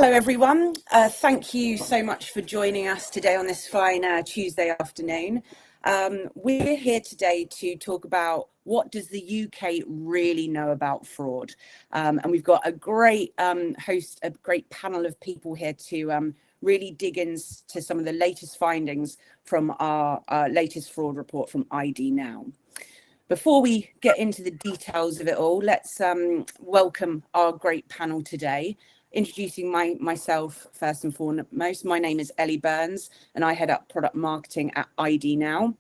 Hello everyone, thank you so much for joining us today on this fine Tuesday afternoon. We're here today to talk about what does the UK really know about fraud, and we've got a great a great panel of people here to really dig into some of the latest findings from our latest fraud report from ID Now. Before we get into the details of it all, let's welcome our great panel today. Introducing myself first and foremost, my name is Ellie Burns and I head up product marketing at ID Now.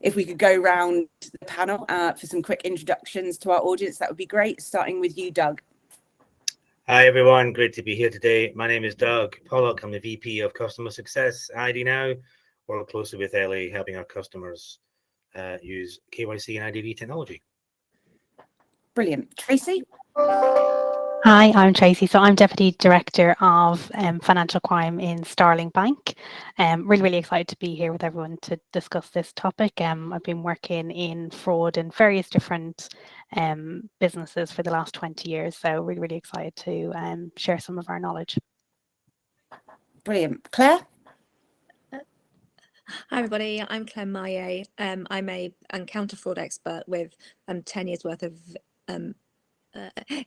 If we could go round the panel for some quick introductions to our audience, that would be great, starting with you, Doug. Hi everyone, great to be here today. My name is Doug Pollock. I'm the VP of Customer Success at ID Now. Work closely with Ellie, helping our customers use KYC and IDV technology. Brilliant. Tracy? Hi, I'm Tracy. So I'm Deputy Director of Financial Crime in Starling Bank. Really excited to be here with everyone to discuss this topic. I've been working in fraud in various different businesses for the last 20 years. So really excited to share some of our knowledge. Brilliant. Claire? Hi everybody, I'm Claire Maillet. I'm a counter fraud expert with 10 years worth of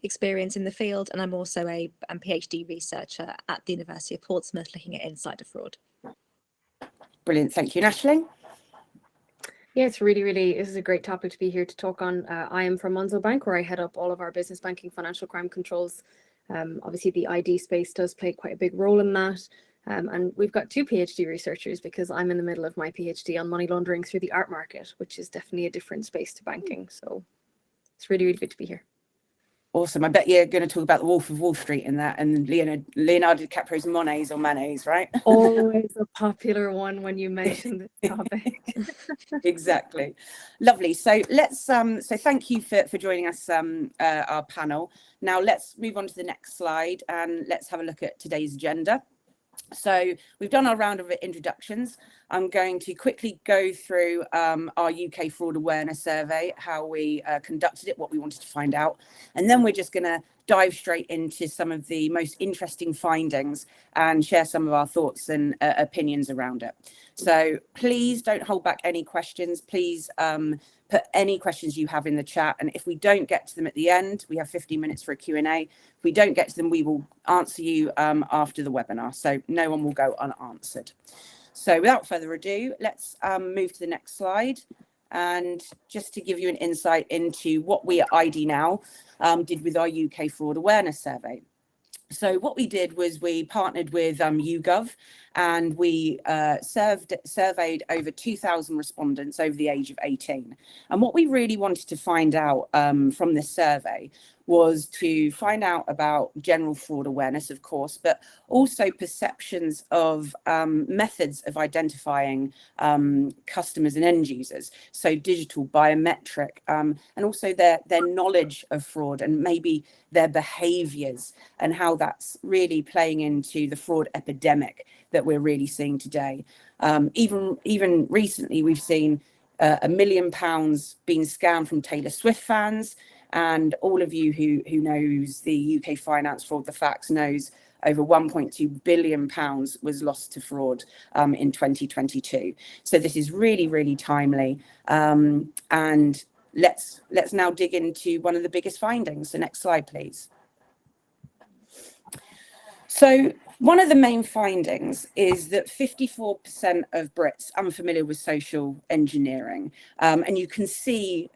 experience in the field, and I'm also a PhD researcher at the University of Portsmouth looking at insider fraud. Brilliant, thank you. Aisling? Yeah, it's really, this is a great topic to be here to talk on. I am from Monzo Bank, where I head up all of our business banking financial crime controls. Obviously the ID space does play quite a big role in that. And we've got two PhD researchers because I'm in the middle of my PhD on money laundering through the art market, which is definitely a different space to banking. So it's really good to be here. Awesome. I bet you're going to talk about the Wolf of Wall Street in that, and Leonardo DiCaprio's Monets or Manets, right? Always a popular one when you mention this topic. Exactly. Lovely. So let's so thank you for joining us, our panel. Now let's move on to the next slide and let's have a look at today's agenda. So we've done our round of introductions. I'm going to quickly go through our UK fraud awareness survey, how we conducted it, what we wanted to find out, and then we're just going to dive straight into some of the most interesting findings and share some of our thoughts and opinions around it. So please don't hold back any questions. Please put any questions you have in the chat, and if we don't get to them at the end, we have 15 minutes for a Q&A. If we don't get to them, we will answer you after the webinar, so no one will go unanswered. So without further ado, let's move to the next slide. And just to give you an insight into what we at ID Now did with our UK fraud awareness survey. So what we did was we partnered with YouGov, and we surveyed over 2,000 respondents over the age of 18. And what we really wanted to find out from this survey was to find out about general fraud awareness, of course, but also perceptions of methods of identifying customers and end users. So digital, biometric, and also their knowledge of fraud and maybe their behaviors and how that's really playing into the fraud epidemic that we're really seeing today. Even recently, we've seen £1 million being scammed from Taylor Swift fans. And all of you who knows the UK finance fraud, the facts, knows over £1.2 billion was lost to fraud in 2022. So this is really timely. And let's now dig into one of the biggest findings. So next slide, please. So one of the main findings is that 54% of Brits are unfamiliar with social engineering. And you can see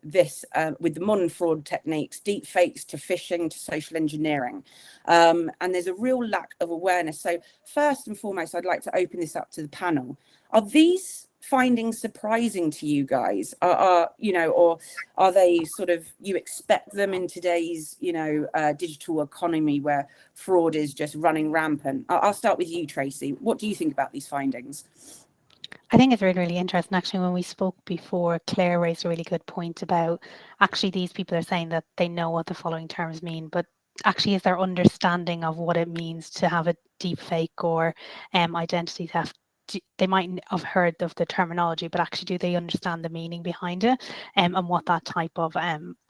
this with the modern fraud techniques, deep fakes to phishing to social engineering. And there's a real lack of awareness. So first and foremost, I'd like to open this up to the panel. Are these findings surprising to you guys? Or are they sort of, you expect them in today's, digital economy where fraud is just running rampant? I'll start with you, Tracy. What do you think about these findings? I think it's really interesting. Actually, when we spoke before, Claire raised a really good point about actually these people are saying that they know what the following terms mean, but actually is their understanding of what it means to have a deep fake or identity theft they might have heard of the terminology, but actually do they understand the meaning behind it, and what that type of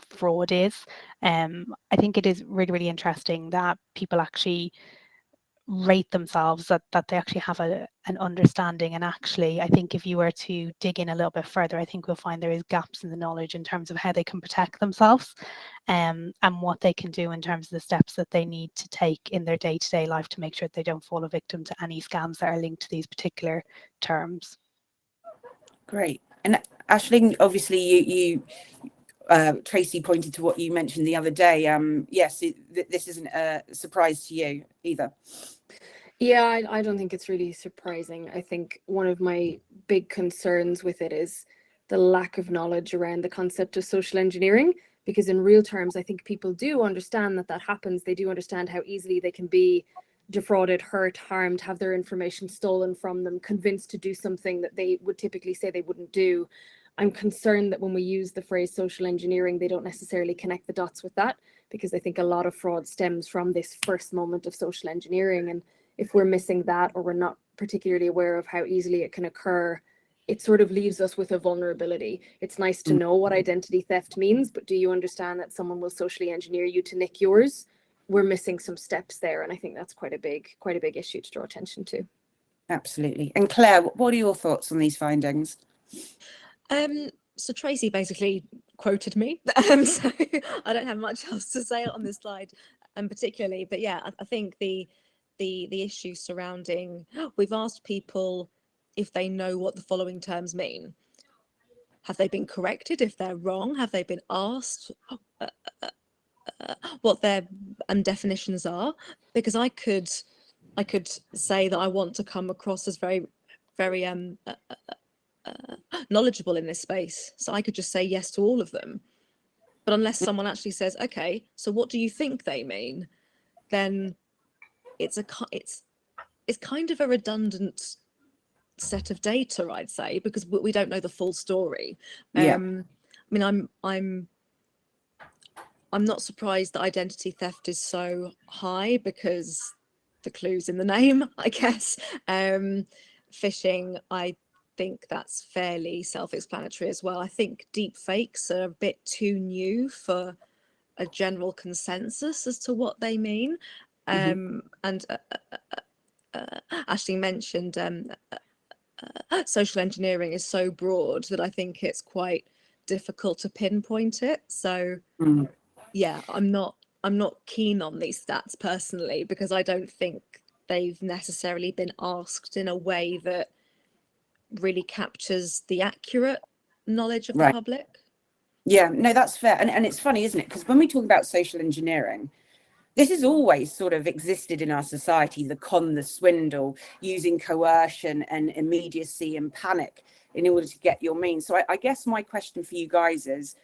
fraud is. I think it is really, really interesting that people actually rate themselves, that they actually have an understanding. And actually, I think if you were to dig in a little bit further, I think we'll find there is gaps in the knowledge in terms of how they can protect themselves, and what they can do in terms of the steps that they need to take in their day-to-day life to make sure that they don't fall a victim to any scams that are linked to these particular terms. Great. And Aisling, obviously you Tracy pointed to what you mentioned the other day. Yes, this isn't a surprise to you either. Yeah, I don't think it's really surprising. I think one of my big concerns with it is the lack of knowledge around the concept of social engineering, because in real terms, I think people do understand that happens. They do understand how easily they can be defrauded, hurt, harmed, have their information stolen from them, convinced to do something that they would typically say they wouldn't do. I'm concerned that when we use the phrase social engineering, they don't necessarily connect the dots with that, because I think a lot of fraud stems from this first moment of social engineering. And if we're missing that, or we're not particularly aware of how easily it can occur, it sort of leaves us with a vulnerability. It's nice to know what identity theft means, but do you understand that someone will socially engineer you to nick yours? We're missing some steps there, and I think that's quite a big issue to draw attention to. Absolutely. And Claire, what are your thoughts on these findings? So Tracy basically quoted me, so I don't have much else to say on this slide, particularly. But yeah, I think the issue surrounding, we've asked people if they know what the following terms mean. Have they been corrected if they're wrong? Have they been asked what their definitions are? Because I could say that I want to come across as very, very knowledgeable in this space, so I could just say yes to all of them. But unless someone actually says, okay, so what do you think they mean, then it's kind of a redundant set of data, I'd say, because we don't know the full story. Yeah. I mean, I'm not surprised that identity theft is so high, because the clue's in the name, I guess. Phishing, I think that's fairly self-explanatory as well. I think deep fakes are a bit too new for a general consensus as to what they mean. And Aisling mentioned social engineering is so broad that I think it's quite difficult to pinpoint it. So yeah, I'm not keen on these stats personally, because I don't think they've necessarily been asked in a way that really captures the accurate knowledge of the public. Yeah, no, that's fair. And it's funny, isn't it? Because when we talk about social engineering, this has always sort of existed in our society, the con, the swindle, using coercion and immediacy and panic in order to get your means. So I guess my question for you guys is,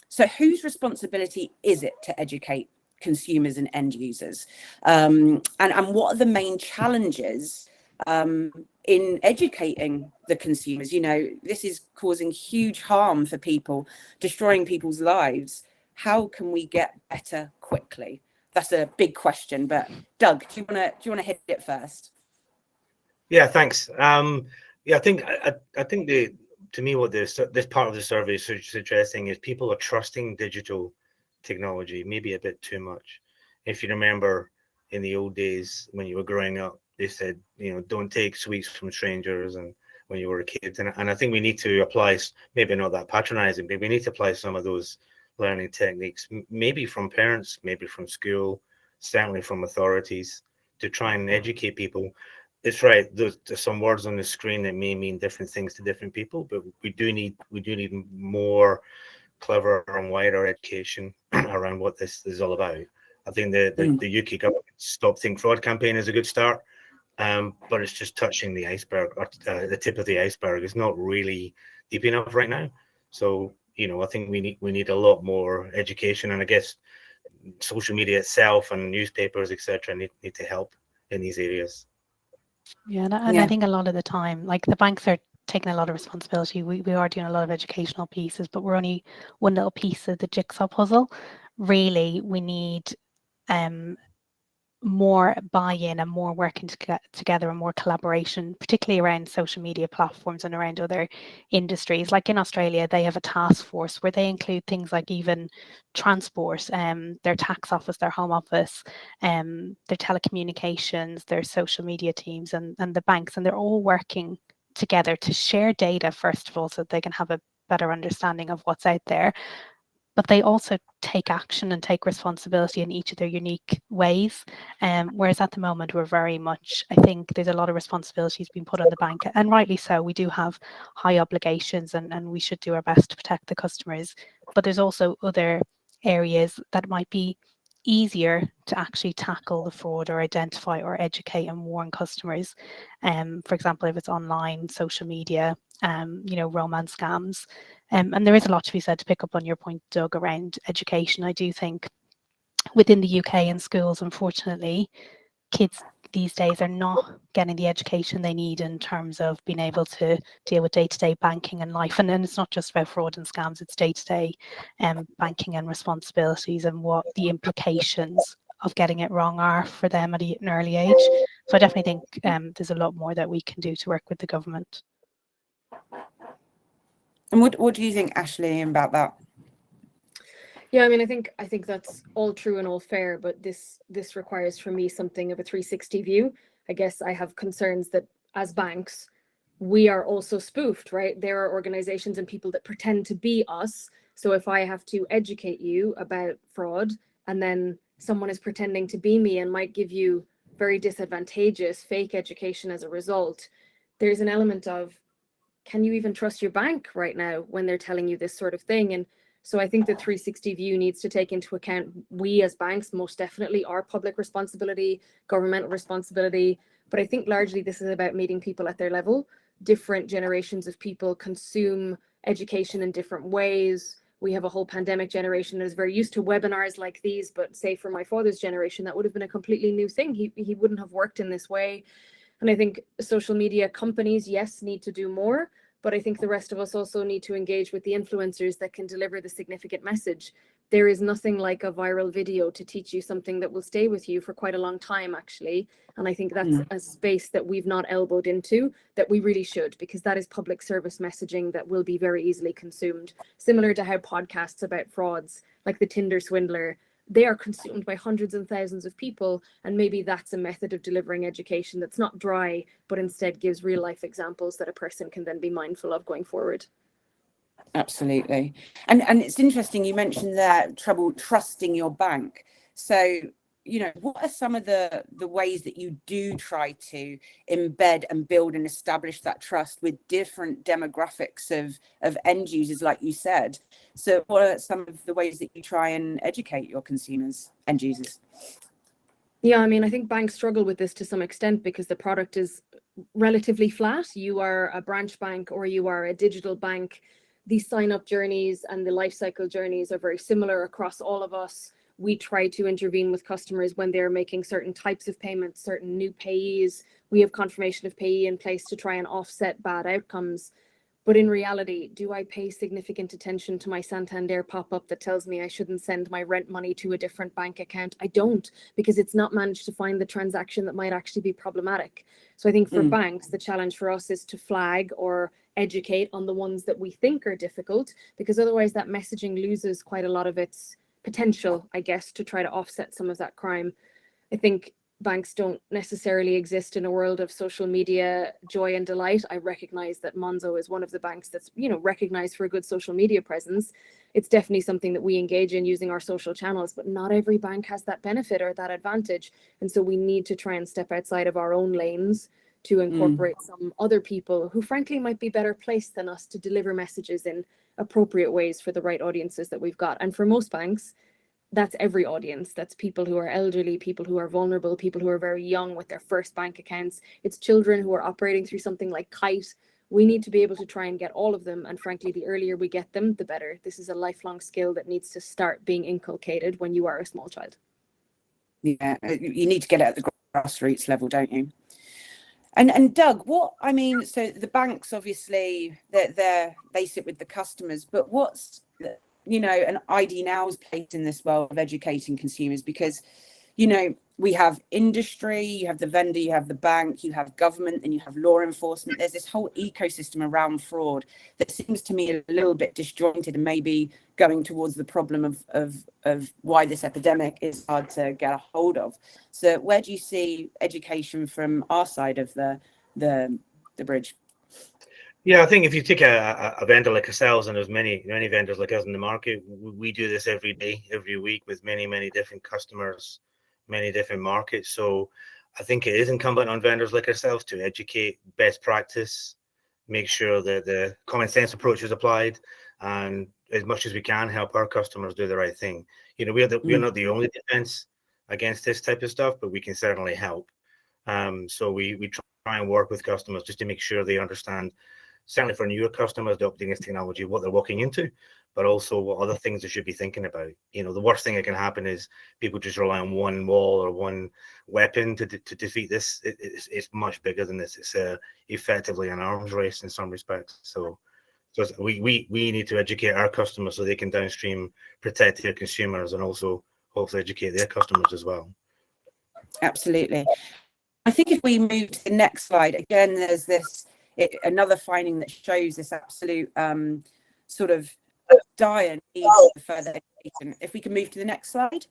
so whose responsibility is it to educate consumers and end users? And what are the main challenges in educating the consumers? You know, this is causing huge harm for people, destroying people's lives. How can we get better quickly? That's a big question, but Doug, do you want to hit it first? Yeah, thanks. Yeah, I think to me, what this part of the survey is suggesting is people are trusting digital technology maybe a bit too much. If you remember in the old days when you were growing up, they said, you know, don't take sweets from strangers, and when you were a kid. And I think we need to apply, maybe not that patronizing, but we need to apply some of those learning techniques, maybe from parents, maybe from school, certainly from authorities, to try and educate people. It's right, there's some words on the screen that may mean different things to different people, but we do need more clever and wider education around what this is all about. I think the UK government Stop Think Fraud campaign is a good start, but it's just touching the iceberg, or the tip of the iceberg. It's not really deep enough right now. So, you know, I think we need a lot more education, and I guess social media itself and newspapers, etc., need to help in these areas. Yeah, and I think a lot of the time, like, the banks are taking a lot of responsibility. We are doing a lot of educational pieces, but we're only one little piece of the jigsaw puzzle. Really, we need more buy-in and more working together and more collaboration, particularly around social media platforms and around other industries. Like in Australia, they have a task force where they include things like even transport, their tax office, their home office, their telecommunications, their social media teams, and the banks, and they're all working together to share data, first of all, so that they can have a better understanding of what's out there. But they also take action and take responsibility in each of their unique ways. Whereas at the moment, we're very much, I think there's a lot of responsibilities being put on the bank, and rightly so. We do have high obligations, and we should do our best to protect the customers. But there's also other areas that might be easier to actually tackle the fraud or identify or educate and warn customers. For example, if it's online, social media, romance scams. And there is a lot to be said, to pick up on your point, Doug, around education. I do think within the UK in schools, unfortunately, kids these days are not getting the education they need in terms of being able to deal with day-to-day banking and life. And then it's not just about fraud and scams, it's day-to-day banking and responsibilities, and what the implications of getting it wrong are for them at an early age. So I definitely think there's a lot more that we can do to work with the government. And what do you think, Ashley, about that? Yeah, I mean, I think that's all true and all fair, but this requires for me something of a 360 view. I guess I have concerns that as banks, we are also spoofed, right? There are organizations and people that pretend to be us. So if I have to educate you about fraud, and then someone is pretending to be me and might give you very disadvantageous fake education as a result, there's an element of, can you even trust your bank right now when they're telling you this sort of thing? And so I think the 360 view needs to take into account, we as banks, most definitely our public responsibility, governmental responsibility. But I think largely this is about meeting people at their level. Different generations of people consume education in different ways. We have a whole pandemic generation that is very used to webinars like these, but say for my father's generation, that would have been a completely new thing. He wouldn't have worked in this way. And I think social media companies, yes, need to do more, but I think the rest of us also need to engage with the influencers that can deliver the significant message. There is nothing like a viral video to teach you something that will stay with you for quite a long time, actually. And I think that's a space that we've not elbowed into, that we really should, because that is public service messaging that will be very easily consumed. Similar to how podcasts about frauds, like the Tinder swindler, they are consumed by hundreds and thousands of people. And maybe that's a method of delivering education that's not dry, but instead gives real life examples that a person can then be mindful of going forward. Absolutely. And it's interesting, you mentioned that trouble trusting your bank. So, what are some of the ways that you do try to embed and build and establish that trust with different demographics of end users, like you said? So what are some of the ways that you try and educate your consumers, end users? Yeah, I mean, I think banks struggle with this to some extent because the product is relatively flat. You are a branch bank or you are a digital bank. These sign-up journeys and the life cycle journeys are very similar across all of us. We try to intervene with customers when they're making certain types of payments, certain new payees. We have confirmation of payee in place to try and offset bad outcomes. But in reality, do I pay significant attention to my Santander pop-up that tells me I shouldn't send my rent money to a different bank account? I don't, because it's not managed to find the transaction that might actually be problematic. So I think for banks, the challenge for us is to flag or educate on the ones that we think are difficult, because otherwise that messaging loses quite a lot of its potential, I guess, to try to offset some of that crime. I think banks don't necessarily exist in a world of social media joy and delight. I recognize that Monzo is one of the banks that's, recognized for a good social media presence. It's definitely something that we engage in using our social channels, but not every bank has that benefit or that advantage. And so we need to try and step outside of our own lanes to incorporate some other people who frankly might be better placed than us to deliver messages in appropriate ways for the right audiences that we've got. And for most banks, that's every audience. That's people who are elderly, people who are vulnerable, people who are very young with their first bank accounts. It's children who are operating through something like Kite. We need to be able to try and get all of them. And frankly, the earlier we get them, the better. This is a lifelong skill that needs to start being inculcated when you are a small child. Yeah, you need to get it at the grassroots level, don't you? And Doug, so the banks, obviously, they sit with the customers, but what's, an ID Now's place in this world of educating consumers? Because, you know, we have industry, you have the vendor, you have the bank, you have government, and you have law enforcement. There's this whole ecosystem around fraud that seems to me a little bit disjointed and maybe going towards the problem of why this epidemic is hard to get a hold of. So where do you see education from our side of the bridge? Yeah, I think if you take a vendor like ourselves, and there's many vendors like us in the market, we do this every day, every week with many different customers, many different markets. So I think it is incumbent on vendors like ourselves to educate best practice, make sure that the common sense approach is applied, and as much as we can help our customers do the right thing. You know, we're not the only defense against this type of stuff, but we can certainly help. So we try and work with customers just to make sure they understand, certainly for newer customers adopting this technology, what they're walking into, but also what other things they should be thinking about. You know, the worst thing that can happen is people just rely on one wall or one weapon to defeat this. It's much bigger than this. It's effectively an arms race in some respects. So we need to educate our customers so they can downstream protect their consumers and also hopefully educate their customers as well. Absolutely. I think if we move to the next slide, again, there's another finding that shows this absolute sort of dire need for further education. If we can move to the next slide.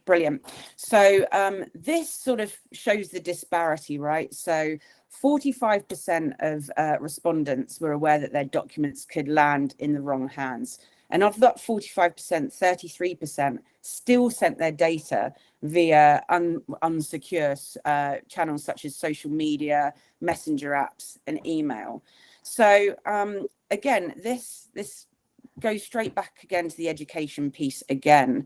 Brilliant. So this sort of shows the disparity, right? So 45% of respondents were aware that their documents could land in the wrong hands. And of that 45%, 33% still sent their data via unsecure channels such as social media, messenger apps, and email. So again, this goes straight back again to the education piece again.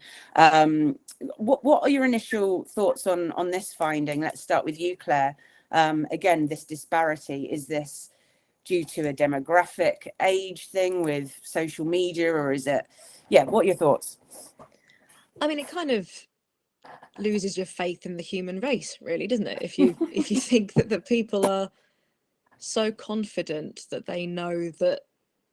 What are your initial thoughts on this finding? Let's start with you, Claire. Again, this disparity, is this due to a demographic age thing with social media, or is it, what are your thoughts? I mean, it kind of loses your faith in the human race, really, doesn't it? If you think that the people are so confident that they know that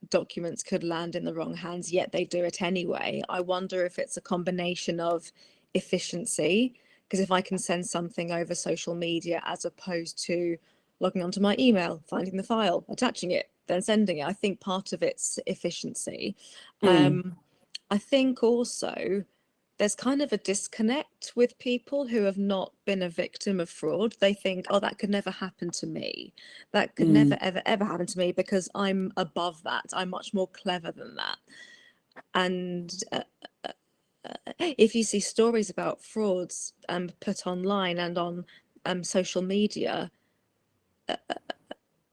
documents could land in the wrong hands, yet they do it anyway. I wonder if it's a combination of efficiency, because if I can send something over social media as opposed to logging onto my email, finding the file, attaching it, then sending it, I think part of it's efficiency. I think also there's kind of a disconnect with people who have not been a victim of fraud. They think, oh, that could never happen to me. That could never, ever happen to me because I'm above that. I'm much more clever than that. And if you see stories about frauds put online and on social media,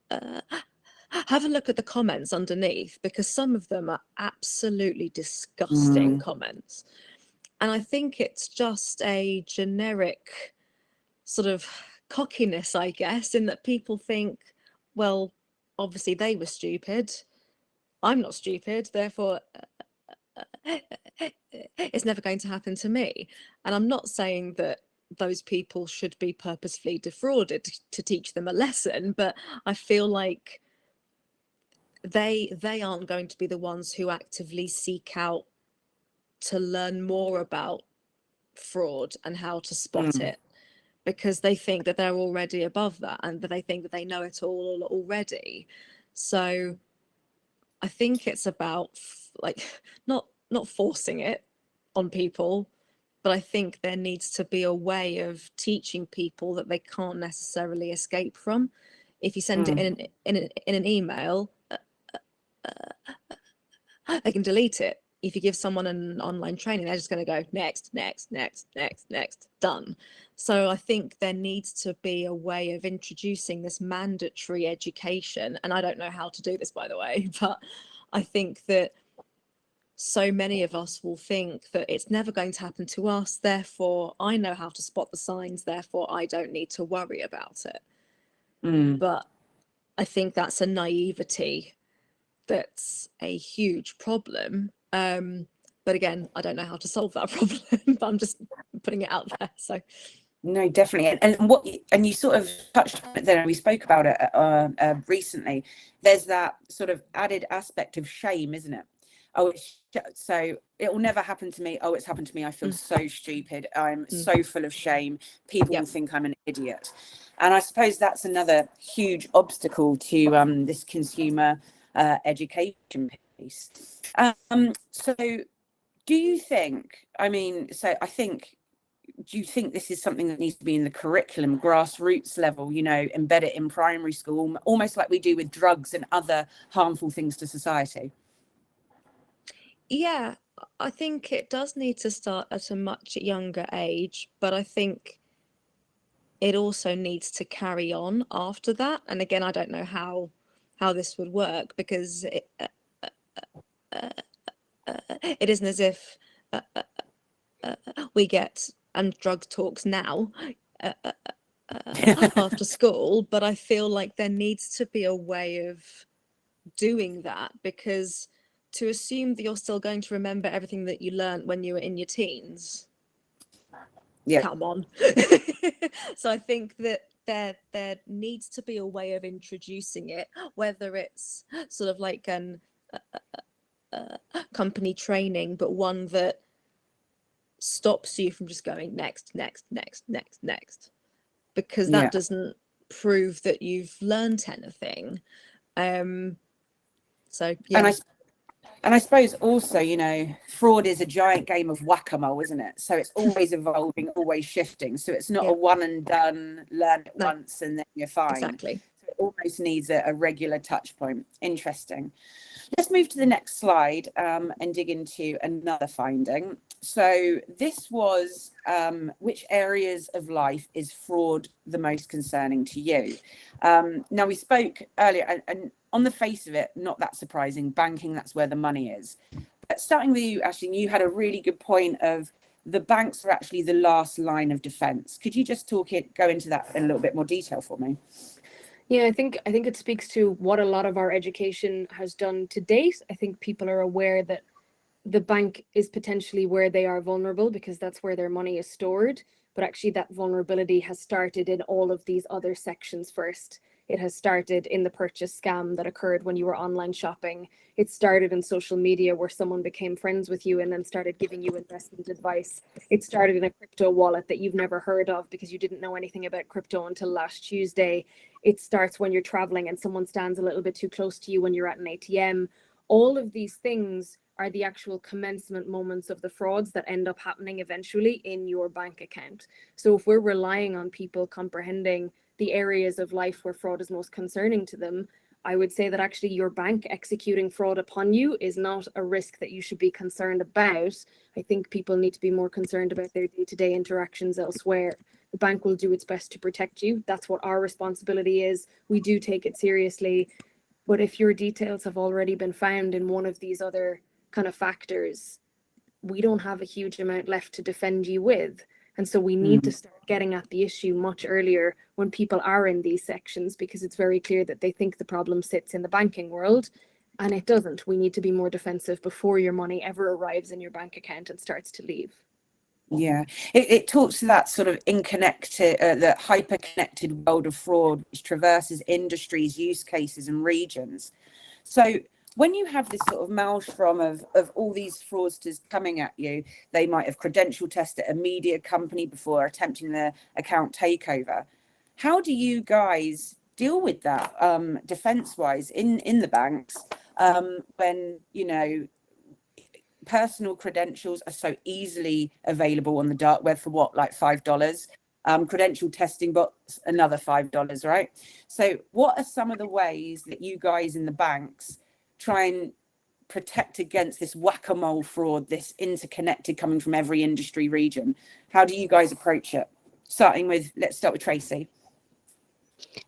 have a look at the comments underneath, because some of them are absolutely disgusting comments. And I think it's just a generic sort of cockiness, I guess, in that people think, well, obviously they were stupid. I'm not stupid, therefore it's never going to happen to me. And I'm not saying that those people should be purposefully defrauded to teach them a lesson, but I feel like they aren't going to be the ones who actively seek out to learn more about fraud and how to spot it, because they think that they're already above that and that they think that they know it all already. So I think it's about like not forcing it on people, but I think there needs to be a way of teaching people that they can't necessarily escape from. If you send it in an email, they can delete it. If you give someone an online training, they're just going to go next, done. So I think there needs to be a way of introducing this mandatory education. And I don't know how to do this, by the way, but I think that so many of us will think that it's never going to happen to us. Therefore, I know how to spot the signs. Therefore, I don't need to worry about it. But I think that's a naivety that's a huge problem. But again, I don't know how to solve that problem, but I'm just putting it out there. So no, definitely. And you sort of touched on it there, and we spoke about it recently. There's that sort of added aspect of shame, isn't it? oh, so it will never happen to me. Oh, it's happened to me. I feel so stupid. I'm so full of shame. People will think I'm an idiot. And I suppose that's another huge obstacle to this consumer education piece. So do you think, do you think this is something that needs to be in the curriculum, grassroots level, embed it in primary school, almost like we do with drugs and other harmful things to society? Yeah, I think it does need to start at a much younger age, but I think it also needs to carry on after that. And again, I don't know how this would work, because it isn't as if we get and drug talks now after school, but I feel like there needs to be a way of doing that, because to assume that you're still going to remember everything that you learned when you were in your teens, come on. So I think that there needs to be a way of introducing it, whether it's sort of like an company training, but one that stops you from just going next, because that doesn't prove that you've learned anything. So yeah. And I suppose also, fraud is a giant game of whack-a-mole, isn't it? So it's always evolving, always shifting. So it's not a one and done, learn it once and then you're fine. Exactly. So it almost needs a regular touch point. Interesting. Let's move to the next slide and dig into another finding. So this was which areas of life is fraud the most concerning to you? Now, we spoke earlier, and on the face of it, not that surprising, banking, that's where the money is. But starting with you, Ashley, you had a really good point of the banks are actually the last line of defense. Could you just go into that in a little bit more detail for me? Yeah, I think it speaks to what a lot of our education has done to date. I think people are aware that the bank is potentially where they are vulnerable because that's where their money is stored. But actually that vulnerability has started in all of these other sections first. It has started in the purchase scam that occurred when you were online shopping. It started in social media where someone became friends with you and then started giving you investment advice. It started in a crypto wallet that you've never heard of because you didn't know anything about crypto until last Tuesday. It starts when you're traveling and someone stands a little bit too close to you when you're at an ATM. All of these things are the actual commencement moments of the frauds that end up happening eventually in your bank account. So if we're relying on people comprehending the areas of life where fraud is most concerning to them, I would say that actually your bank executing fraud upon you is not a risk that you should be concerned about. I think people need to be more concerned about their day-to-day interactions elsewhere. The bank will do its best to protect you. That's what our responsibility is. We do take it seriously. But if your details have already been found in one of these other kind of factors, we don't have a huge amount left to defend you with. And so we need to start getting at the issue much earlier when people are in these sections, because it's very clear that they think the problem sits in the banking world, and it doesn't. We need to be more defensive before your money ever arrives in your bank account and starts to leave. Yeah, it talks to that sort of the hyper-connected world of fraud, which traverses industries, use cases, and regions. So when you have this sort of maelstrom of all these fraudsters coming at you, they might have credential tested a media company before attempting the account takeover. How do you guys deal with that defense-wise in the banks when, personal credentials are so easily available on the dark web for what, like $5? Credential testing bots, another $5, right? So what are some of the ways that you guys in the banks try and protect against this whack-a-mole fraud, this interconnected coming from every industry region? How do you guys approach it? Let's start with Tracy.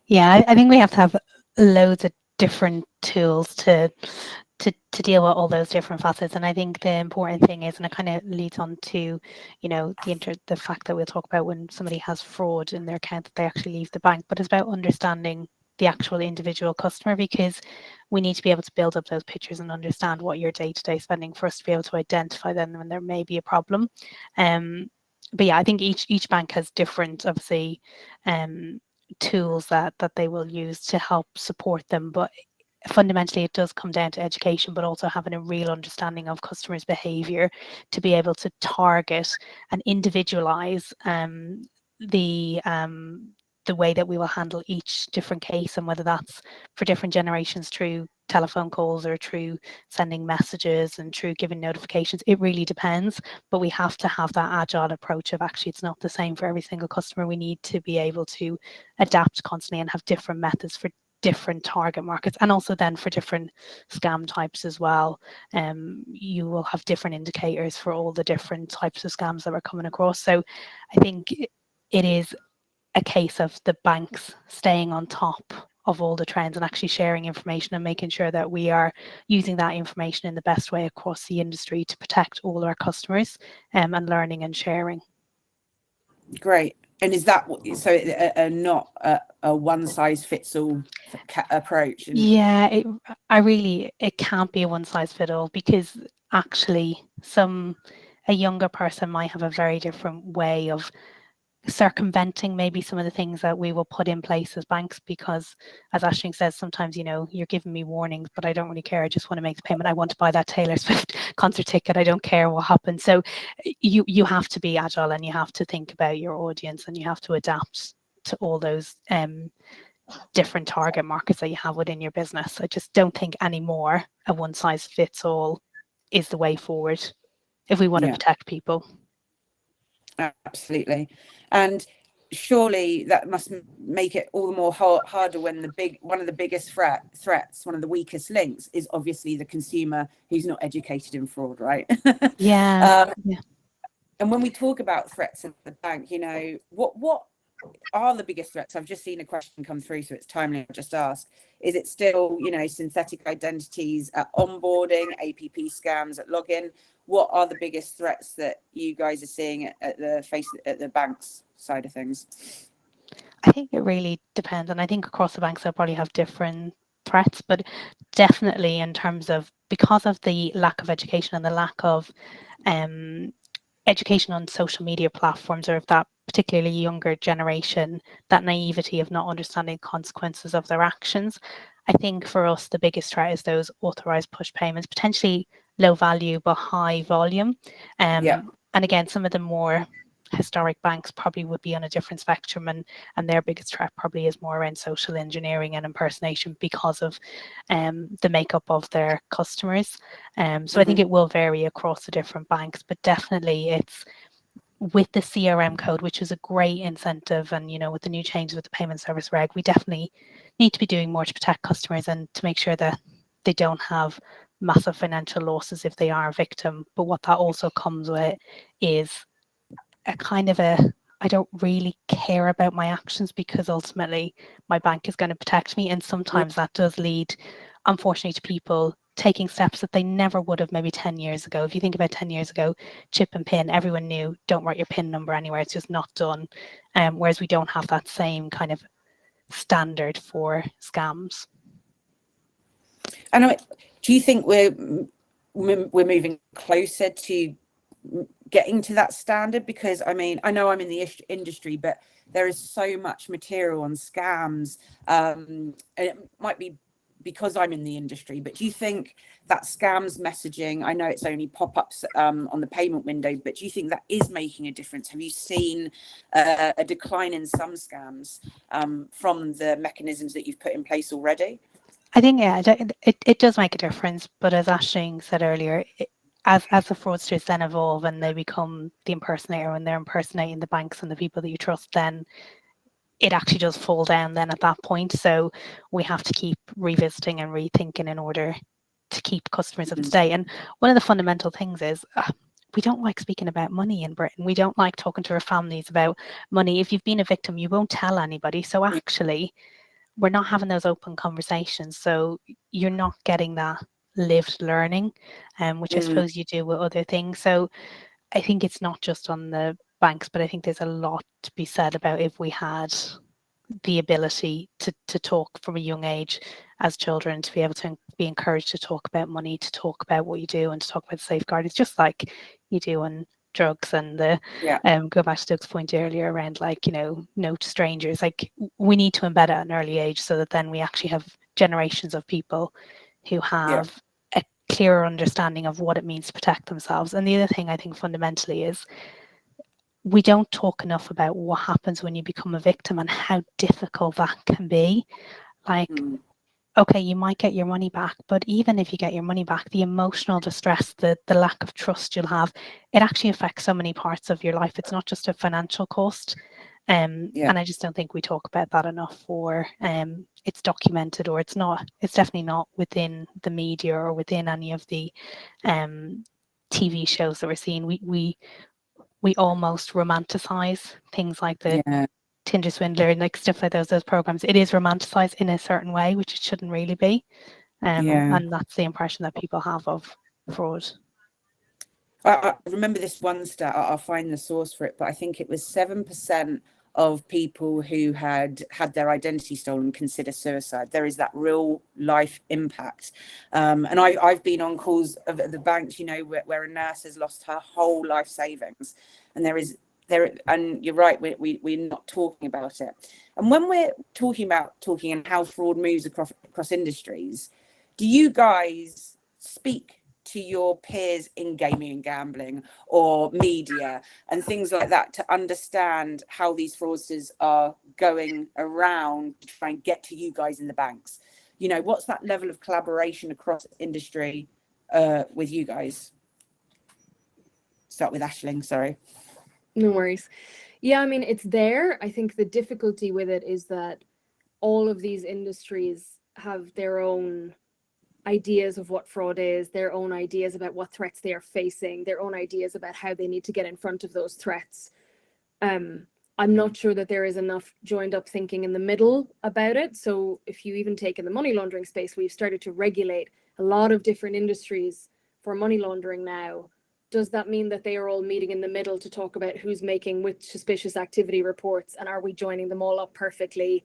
Yeah, I think we have to have loads of different tools to deal with all those different facets. And I think the important thing is, and it kind of leads on to, the fact that we'll talk about when somebody has fraud in their account, that they actually leave the bank, but it's about understanding the actual individual customer, because we need to be able to build up those pictures and understand what your day-to-day spending for us to be able to identify them when there may be a problem. But yeah, I think each bank has different, obviously, tools that they will use to help support them. But fundamentally it does come down to education, but also having a real understanding of customers' behavior to be able to target and individualize the way that we will handle each different case, and whether that's for different generations through telephone calls or through sending messages and through giving notifications. It really depends, but we have to have that agile approach of actually it's not the same for every single customer. We need to be able to adapt constantly and have different methods for different target markets, and also then for different scam types as well. You will have different indicators for all the different types of scams that we're coming across. So I think it is a case of the banks staying on top of all the trends and actually sharing information and making sure that we are using that information in the best way across the industry to protect all our customers, and learning and sharing. Great. And is that so? Not a one size fits all approach? Yeah, it can't be a one size fit all, because actually a younger person might have a very different way of circumventing maybe some of the things that we will put in place as banks, because as Aisling says, sometimes you're giving me warnings, but I don't really care. I just want to make the payment. I want to buy that Taylor Swift concert ticket. I don't care what happens. So you have to be agile, and you have to think about your audience, and you have to adapt to all those different target markets that you have within your business. I just don't think anymore a one size fits all is the way forward if we want to protect people. Absolutely. And surely that must make it all the more harder when one of the biggest threats, one of the weakest links, is obviously the consumer who's not educated in fraud, right? Yeah. And when we talk about threats at the bank, what are the biggest threats? I've just seen a question come through, so it's timely to just ask. Is it still, synthetic identities at onboarding, APP scams at login? What are the biggest threats that you guys are seeing at the bank's side of things? I think it really depends, and I think across the banks they'll probably have different threats, but definitely in terms of, because of the lack of education and the lack of education on social media platforms, or if that particularly younger generation, that naivety of not understanding consequences of their actions. I think for us the biggest threat is those authorized push payments, potentially low value but high volume. And again, some of the more historic banks probably would be on a different spectrum, and their biggest threat probably is more around social engineering and impersonation because of the makeup of their customers. So I think it will vary across the different banks, but definitely it's with the CRM code, which is a great incentive, and with the new changes with the payment service reg, we definitely need to be doing more to protect customers and to make sure that they don't have massive financial losses if they are a victim. But what that also comes with is a kind of I don't really care about my actions, because ultimately my bank is going to protect me, and sometimes that does lead, unfortunately, to people taking steps that they never would have maybe 10 years ago. If you think about 10 years ago, chip and pin, everyone knew, don't write your pin number anywhere, it's just not done. Whereas we don't have that same kind of standard for scams. And do you think we're moving closer to getting to that standard? Because I know I'm in the industry, but there is so much material on scams, and it might be because I'm in the industry, but do you think that scams messaging, I know it's only pop-ups on the payment window, but do you think that is making a difference? Have you seen a decline in some scams from the mechanisms that you've put in place already? I think, it does make a difference, but as Aisling said earlier, as the fraudsters then evolve and they become the impersonator, and they're impersonating the banks and the people that you trust, then it actually does fall down then at that point. So we have to keep revisiting and rethinking in order to keep customers up to date. And one of the fundamental things is we don't like speaking about money in Britain. We don't like talking to our families about money. If you've been a victim, you won't tell anybody. So actually, we're not having those open conversations. So you're not getting that lived learning, which I suppose you do with other things. So I think it's not just on the banks, but I think there's a lot to be said about if we had the ability to talk from a young age as children, to be able to be encouraged to talk about money, to talk about what you do, and to talk about safeguard. It's just like you do on drugs, and go back to Doug's point earlier around no to strangers. Like, we need to embed it at an early age so that then we actually have generations of people who have a clearer understanding of what it means to protect themselves. And the other thing I think fundamentally is we don't talk enough about what happens when you become a victim and how difficult that can be. Like, okay, you might get your money back, but even if you get your money back, the emotional distress, the lack of trust you'll have, it actually affects so many parts of your life. It's not just a financial cost. And I just don't think we talk about that enough, or it's documented, or it's definitely not within the media or within any of the TV shows that we're seeing. We almost romanticize things like the Tinder swindler and like stuff like those programs. It is romanticized in a certain way, which it shouldn't really be. And that's the impression that people have of fraud. I remember this one stat, I'll find the source for it, but I think it was 7% of people who had their identity stolen consider suicide. There is that real life impact. And I've been on calls of the banks, you know, where a nurse has lost her whole life savings. And and you're right, we're not talking about it. And when we're talking and how fraud moves across industries, do you guys speak to your peers in gaming and gambling or media and things like that to understand how these fraudsters are going around to try and get to you guys in the banks? You know, what's that level of collaboration across industry with you guys? Start with Aisling, sorry. No worries. Yeah, I mean, it's there. I think the difficulty with it is that all of these industries have their own ideas of what fraud is, their own ideas about what threats they are facing, their own ideas about how they need to get in front of those threats. I'm not sure that there is enough joined up thinking in the middle about it. So if you even take in the money laundering space, we've started to regulate a lot of different industries for money laundering now. Does that mean that they are all meeting in the middle to talk about who's making which suspicious activity reports, and are we joining them all up perfectly?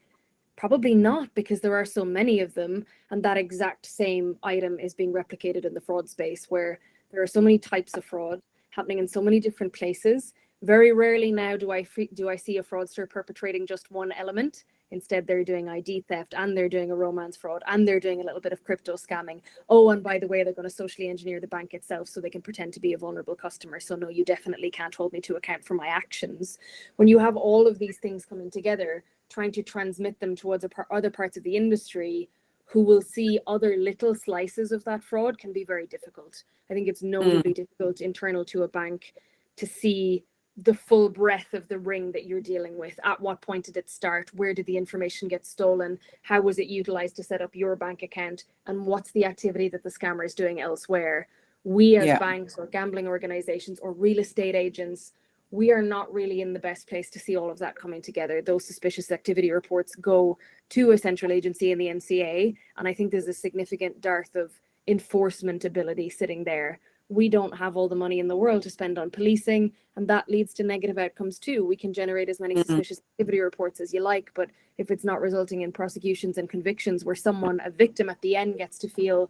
Probably not, because there are so many of them, and that exact same item is being replicated in the fraud space, where there are so many types of fraud happening in so many different places. Very rarely now do I see a fraudster perpetrating just one element. Instead, they're doing ID theft, and they're doing a romance fraud, and they're doing a little bit of crypto scamming. Oh, and by the way, they're going to socially engineer the bank itself so they can pretend to be a vulnerable customer. So no, you definitely can't hold me to account for my actions. When you have all of these things coming together, trying to transmit them towards other parts of the industry who will see other little slices of that fraud can be very difficult. I think it's notably difficult internal to a bank to see the full breadth of the ring that you're dealing with. At what point did it start? Where did the information get stolen? How was it utilized to set up your bank account? And what's the activity that the scammer is doing elsewhere? We as banks or gambling organizations or real estate agents, we are not really in the best place to see all of that coming together. Those suspicious activity reports go to a central agency in the NCA, and I think there's a significant dearth of enforcement ability sitting there. We don't have all the money in the world to spend on policing, and that leads to negative outcomes too. We can generate as many suspicious activity reports as you like, but if it's not resulting in prosecutions and convictions where a victim at the end gets to feel,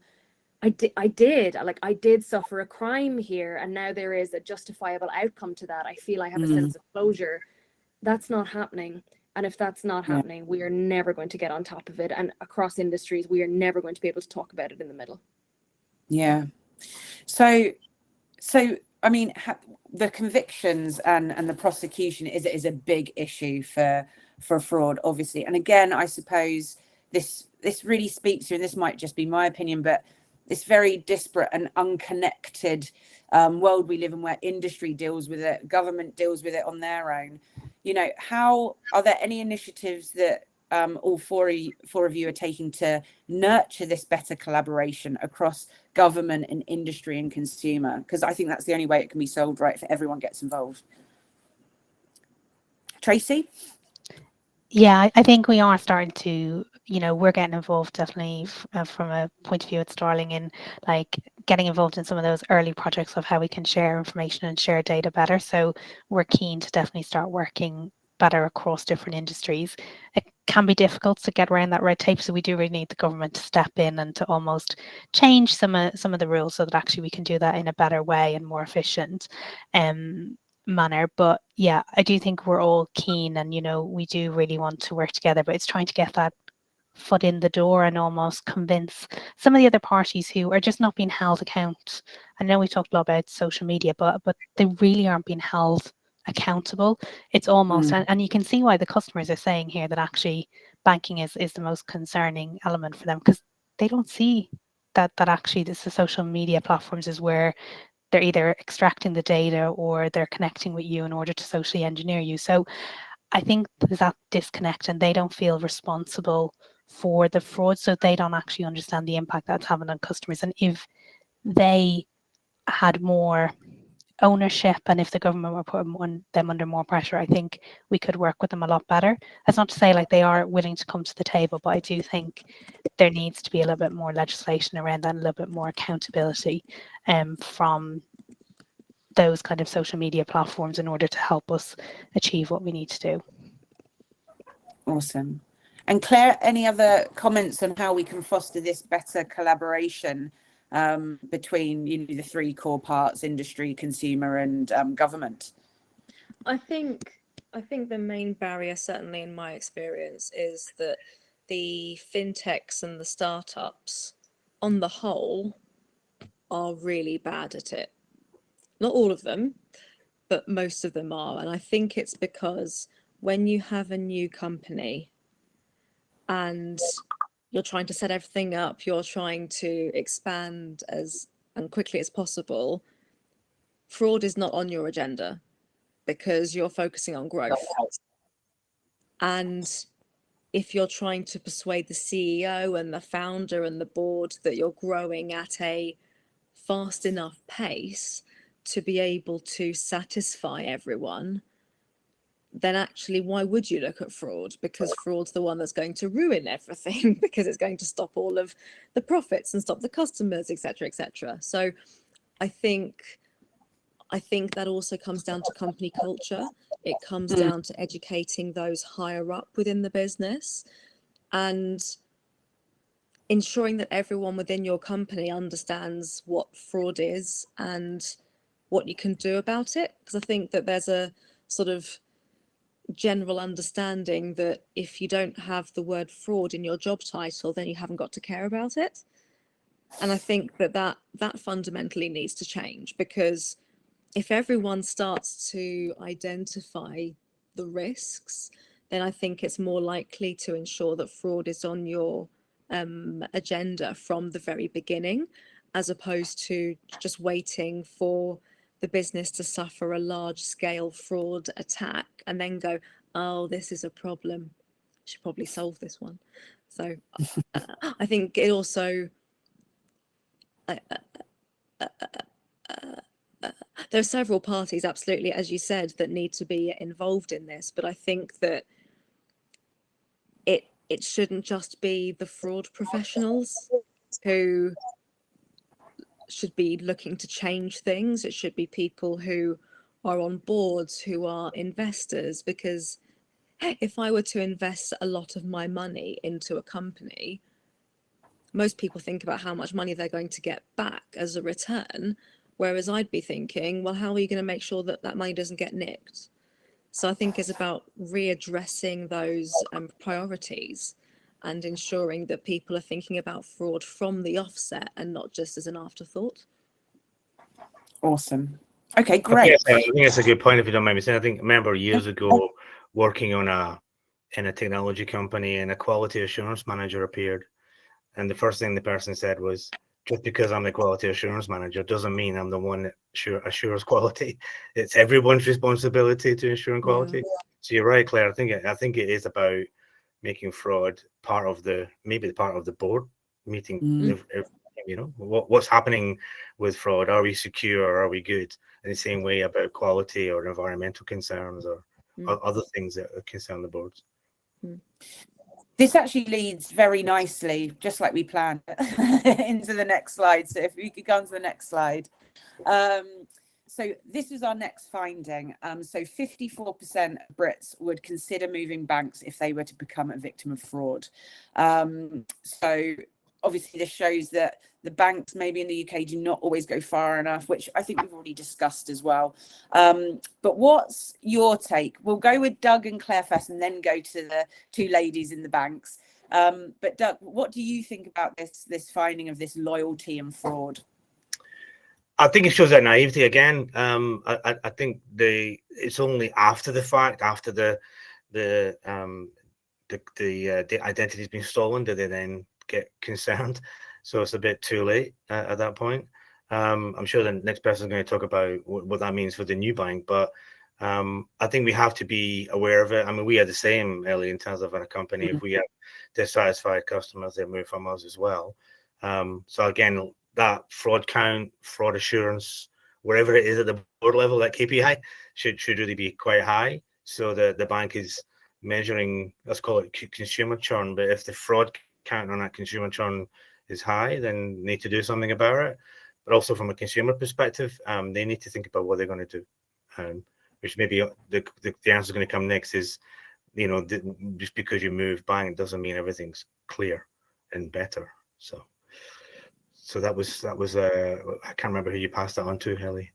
I did suffer a crime here, and now there is a justifiable outcome to that. I feel I have a sense of closure. That's not happening. And if that's not happening, we are never going to get on top of it. And across industries, we are never going to be able to talk about it in the middle. Yeah. So I mean, the convictions and the prosecution is a big issue for fraud, obviously. And again, I suppose this really speaks to, and this might just be my opinion, but this very disparate and unconnected world we live in, where industry deals with it, government deals with it on their own. You know, how are there any initiatives that all four of you are taking to nurture this better collaboration across government and industry and consumer? Because I think that's the only way it can be solved, right, if everyone gets involved. Tracy? Yeah, I think we are starting to, we're getting involved definitely from a point of view at Starling in like getting involved in some of those early projects of how we can share information and share data better. So we're keen to definitely start working better across different industries. It can be difficult to get around that red tape, so we do really need the government to step in and to almost change some of the rules so that actually we can do that in a better way and more efficient manner. But yeah, I do think we're all keen, and we do really want to work together, but it's trying to get that foot in the door and almost convince some of the other parties who are just not being held account. I know we talked a lot about social media, but they really aren't being held accountable. It's almost, and you can see why the customers are saying here that actually banking is the most concerning element for them, because they don't see that actually the social media platforms is where they're either extracting the data or they're connecting with you in order to socially engineer you. So I think there's that disconnect, and they don't feel responsible for the fraud, so they don't actually understand the impact that's having on customers. And if they had more ownership, and if the government were putting them under more pressure, I think we could work with them a lot better. That's not to say like they are willing to come to the table, but I do think there needs to be a little bit more legislation around that, and a little bit more accountability from those kind of social media platforms in order to help us achieve what we need to do. Awesome. And Claire, any other comments on how we can foster this better collaboration between the three core parts: industry, consumer, and government? I think the main barrier, certainly in my experience, is that the fintechs and the startups on the whole are really bad at it. Not all of them, but most of them are. And I think it's because when you have a new company and you're trying to set everything up, you're trying to expand as quickly as possible, fraud is not on your agenda because you're focusing on growth. And if you're trying to persuade the CEO and the founder and the board that you're growing at a fast enough pace to be able to satisfy everyone, then actually why would you look at fraud? Because fraud's the one that's going to ruin everything, because it's going to stop all of the profits and stop the customers, etc., etc. So I think that also comes down to company culture. It comes down to educating those higher up within the business and ensuring that everyone within your company understands what fraud is and what you can do about it. Because I think that there's a sort of general understanding that if you don't have the word fraud in your job title, then you haven't got to care about it. And I think that fundamentally needs to change, because if everyone starts to identify the risks, then I think it's more likely to ensure that fraud is on your agenda from the very beginning, as opposed to just waiting for the business to suffer a large-scale fraud attack and then go, oh, this is a problem, I should probably solve this one. So I think it also there are several parties, absolutely, as you said, that need to be involved in this, but I think that it shouldn't just be the fraud professionals who should be looking to change things. It should be people who are on boards, who are investors, because if I were to invest a lot of my money into a company, most people think about how much money they're going to get back as a return, whereas I'd be thinking, well, how are you going to make sure that that money doesn't get nicked? So I think it's about readdressing those priorities and ensuring that people are thinking about fraud from the offset and not just as an afterthought. Awesome. Okay, great. I think it's a good point, if you don't mind me saying. I remember years ago working in a technology company, and a quality assurance manager appeared. And the first thing the person said was, just because I'm the quality assurance manager doesn't mean I'm the one that assures quality. It's everyone's responsibility to ensure quality. Yeah. So you're right, Claire. I think it is about making fraud part of the board meeting. What's happening with fraud? Are we secure? Or are we good? In the same way about quality or environmental concerns or other things that concern the boards. This actually leads very nicely, just like we planned, into the next slide. So if we could go on to the next slide. So this is our next finding. So 54% of Brits would consider moving banks if they were to become a victim of fraud. So obviously this shows that the banks maybe in the UK do not always go far enough, which I think we've already discussed as well. But what's your take? We'll go with Doug and Claire first and then go to the two ladies in the banks. But Doug, what do you think about this finding of this loyalty and fraud? I think it shows that naivety again. I think it's only after the fact, after the identity's been stolen, do they then get concerned. So it's a bit too late at that point. I'm sure the next person is going to talk about what that means for the new bank, but I think we have to be aware of it. I mean, we are the same, Ellie, in terms of our company. If we have dissatisfied customers, they move from us as well. So again, that fraud count, fraud assurance, wherever it is at the board level, that KPI should really be quite high. So the bank is measuring, let's call it consumer churn. But if the fraud count on that consumer churn is high, then need to do something about it. But also from a consumer perspective, they need to think about what they're going to do. Which maybe the answer is going to come next is, you know, just because you move bank doesn't mean everything's clear and better. So that was I can't remember who you passed that on to, Ellie.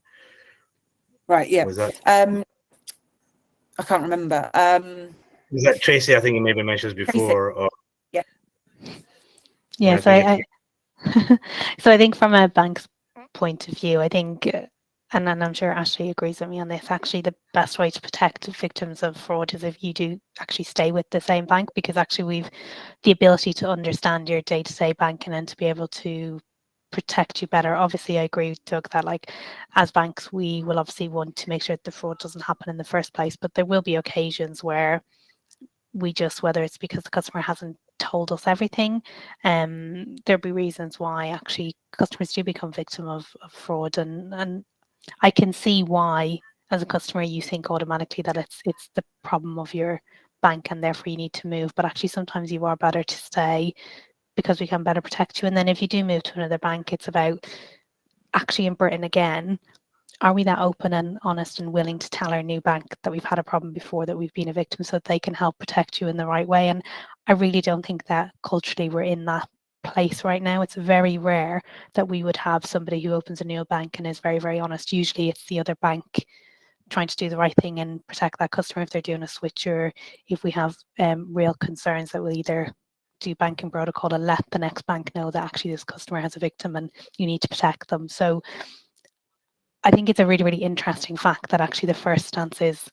Right. Yeah. Was that I can't remember. was that Tracy? I think you maybe mentioned before. Or yeah. Yeah. So so I think from a bank's point of view, I think, and I'm sure Ashley agrees with me on this, actually the best way to protect victims of fraud is if you do actually stay with the same bank, because actually we've the ability to understand your day-to-day banking and to be able to protect you better. Obviously, I agree with Doug that, like, as banks, we will obviously want to make sure that the fraud doesn't happen in the first place, but there will be occasions where we just, whether it's because the customer hasn't told us everything, there'll be reasons why actually customers do become victim of fraud, and I can see why as a customer you think automatically that it's the problem of your bank and therefore you need to move, but actually sometimes you are better to stay because we can better protect you. And then if you do move to another bank, it's about actually in Britain again, are we that open and honest and willing to tell our new bank that we've had a problem before, that we've been a victim, so that they can help protect you in the right way? And I really don't think that culturally we're in that place right now. It's very rare that we would have somebody who opens a new bank and is very, very honest. Usually it's the other bank trying to do the right thing and protect that customer if they're doing a switch, or if we have real concerns, that we'll either do banking protocol and let the next bank know that actually this customer has a victim and you need to protect them. So I think it's a really, really interesting fact that actually the first stance is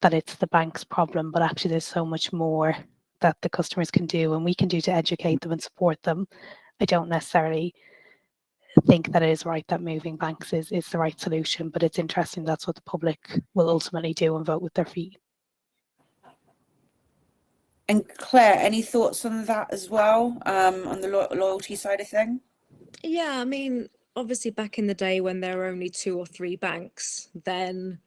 that it's the bank's problem, but actually there's so much more that the customers can do and we can do to educate them and support them. I don't necessarily think that it is right that moving banks is the right solution, but it's interesting that's what the public will ultimately do and vote with their feet. And Claire, any thoughts on that as well, on the loyalty side of thing? Yeah, I mean, obviously back in the day when there were only 2 or 3 banks, then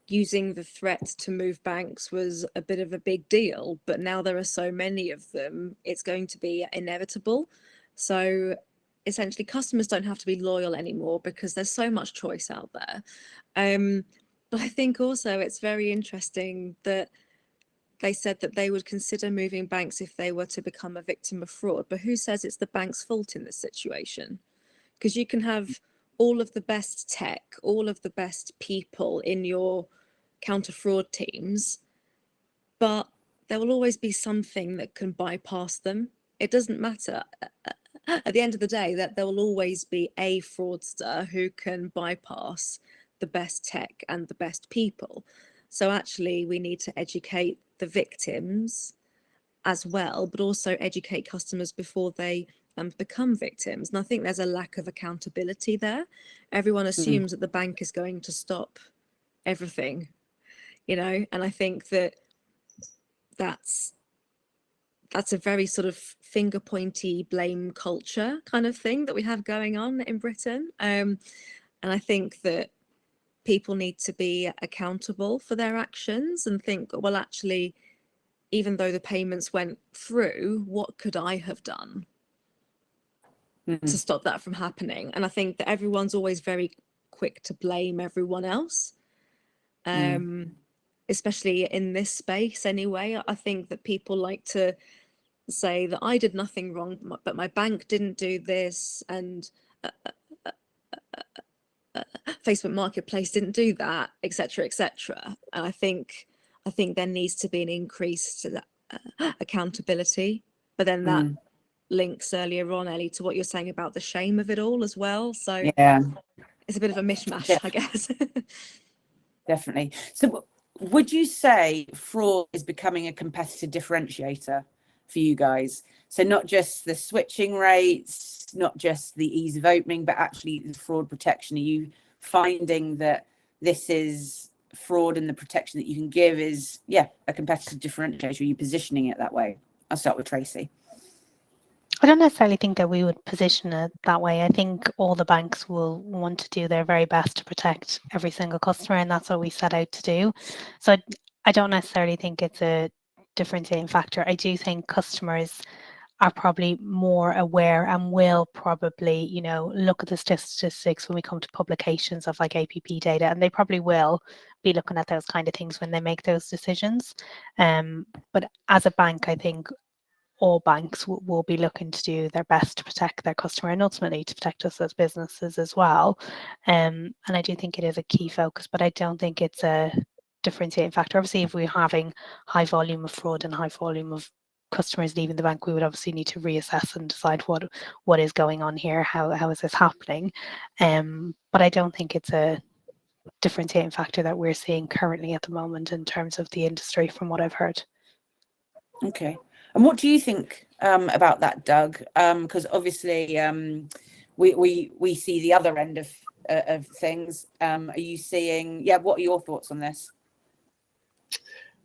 using the threat to move banks was a bit of a big deal. But now there are so many of them, it's going to be inevitable. So essentially customers don't have to be loyal anymore because there's so much choice out there. But I think also it's very interesting that they said that they would consider moving banks if they were to become a victim of fraud. But who says it's the bank's fault in this situation? Because you can have all of the best tech, all of the best people in your counter fraud teams, but there will always be something that can bypass them. It doesn't matter. At the end of the day, that there will always be a fraudster who can bypass the best tech and the best people. So actually, we need to educate the victims as well, but also educate customers before they become victims. And I think there's a lack of accountability there. Everyone assumes that the bank is going to stop everything, you know, and I think that that's a very sort of finger pointy blame culture kind of thing that we have going on in Britain. And I think that people need to be accountable for their actions and think, well, actually, even though the payments went through, what could I have done to stop that from happening? And I think that everyone's always very quick to blame everyone else, especially in this space anyway. I think that people like to say that I did nothing wrong, but my bank didn't do this, and Facebook Marketplace didn't do that, etc., etc. And I think there needs to be an increase to that accountability, but then that Mm, links earlier on, Ellie, to what you're saying about the shame of it all as well. So yeah, it's a bit of a mishmash, I guess. definitely. So would you say fraud is becoming a competitive differentiator for you guys? So not just the switching rates, not just the ease of opening, but actually the fraud protection. Are you finding that this is fraud and the protection that you can give is, yeah, a competitive differentiator? Are you positioning it that way? I'll start with Tracy. I don't necessarily think that we would position it that way. I think all the banks will want to do their very best to protect every single customer, and that's what we set out to do. So I don't necessarily think it's a differentiating factor. I do think customers are probably more aware and will probably, you know, look at the statistics when we come to publications of like APP data, and they probably will be looking at those kind of things when they make those decisions. But as a bank, I think all banks will be looking to do their best to protect their customer and ultimately to protect us as businesses as well. And I do think it is a key focus, but I don't think it's a differentiating factor. Obviously, if we're having high volume of fraud and high volume of customers leaving the bank, we would obviously need to reassess and decide what is going on here, how is this happening. But I don't think it's a differentiating factor that we're seeing currently at the moment in terms of the industry, from what I've heard. Okay. And what do you think about that, Doug? Because obviously we see the other end of things. Are you seeing? Yeah. What are your thoughts on this?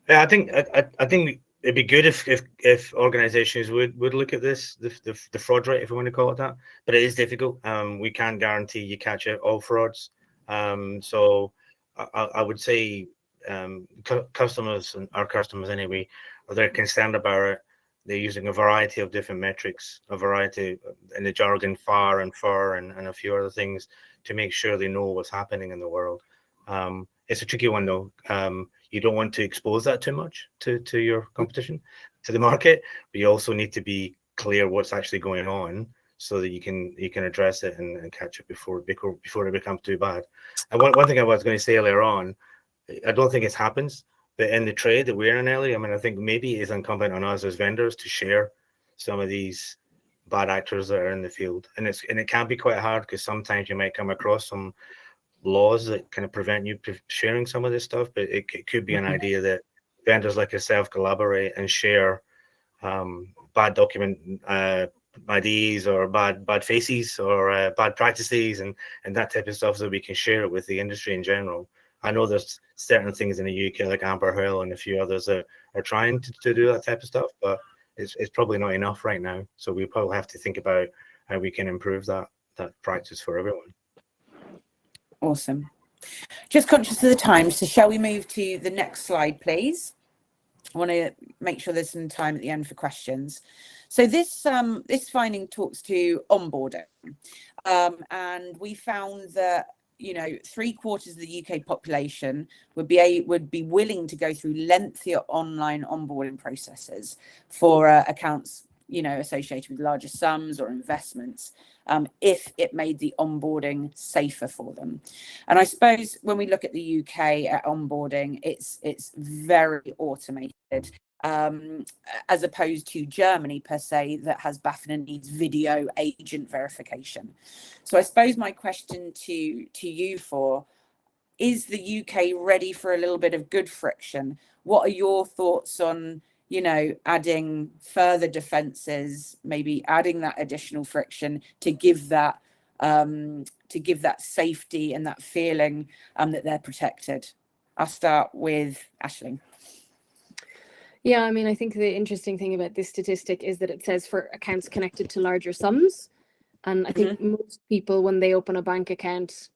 Yeah, I think it'd be good if organizations would look at this, the fraud rate, if we want to call it that. But it is difficult. We can't guarantee you catch all frauds. So I would say customers, and our customers anyway, they're concerned about it. They're using a variety of different metrics, a variety in the jargon, FAR and FUR, and a few other things to make sure they know what's happening in the world. It's a tricky one though. You don't want to expose that too much to your competition, to the market, but you also need to be clear what's actually going on so that you can address it and catch it before it becomes too bad. And one thing I was going to say earlier on, I don't think it happens, but in the trade that we're in, Ellie, I mean, I think maybe it's incumbent on us as vendors to share some of these bad actors that are in the field, and it can be quite hard because sometimes you might come across some laws that kind of prevent you sharing some of this stuff, but it could be an idea that vendors like yourself collaborate and share bad document IDs or bad faces or bad practices and that type of stuff, so we can share it with the industry in general. I know there's certain things in the UK like Amber Hill and a few others that are trying to do that type of stuff, but it's probably not enough right now. So we probably have to think about how we can improve that practice for everyone. Awesome. Just conscious of the time, so shall we move to the next slide, please? I want to make sure there's some time at the end for questions. So this finding talks to onboarding, and we found that 3/4 of the UK population would be willing to go through lengthier online onboarding processes for accounts associated with larger sums or investments, if it made the onboarding safer for them. And I suppose when we look at the UK at onboarding, it's very automated, as opposed to Germany per se, that has BaFin and needs video agent verification. So I suppose my question to you is the UK ready for a little bit of good friction? What are your thoughts on adding further defenses, maybe adding that additional friction to give that safety and that feeling that they're protected? I'll start with Aisling. Yeah, I mean, I think the interesting thing about this statistic is that it says for accounts connected to larger sums. And I think most people, when they open a bank account,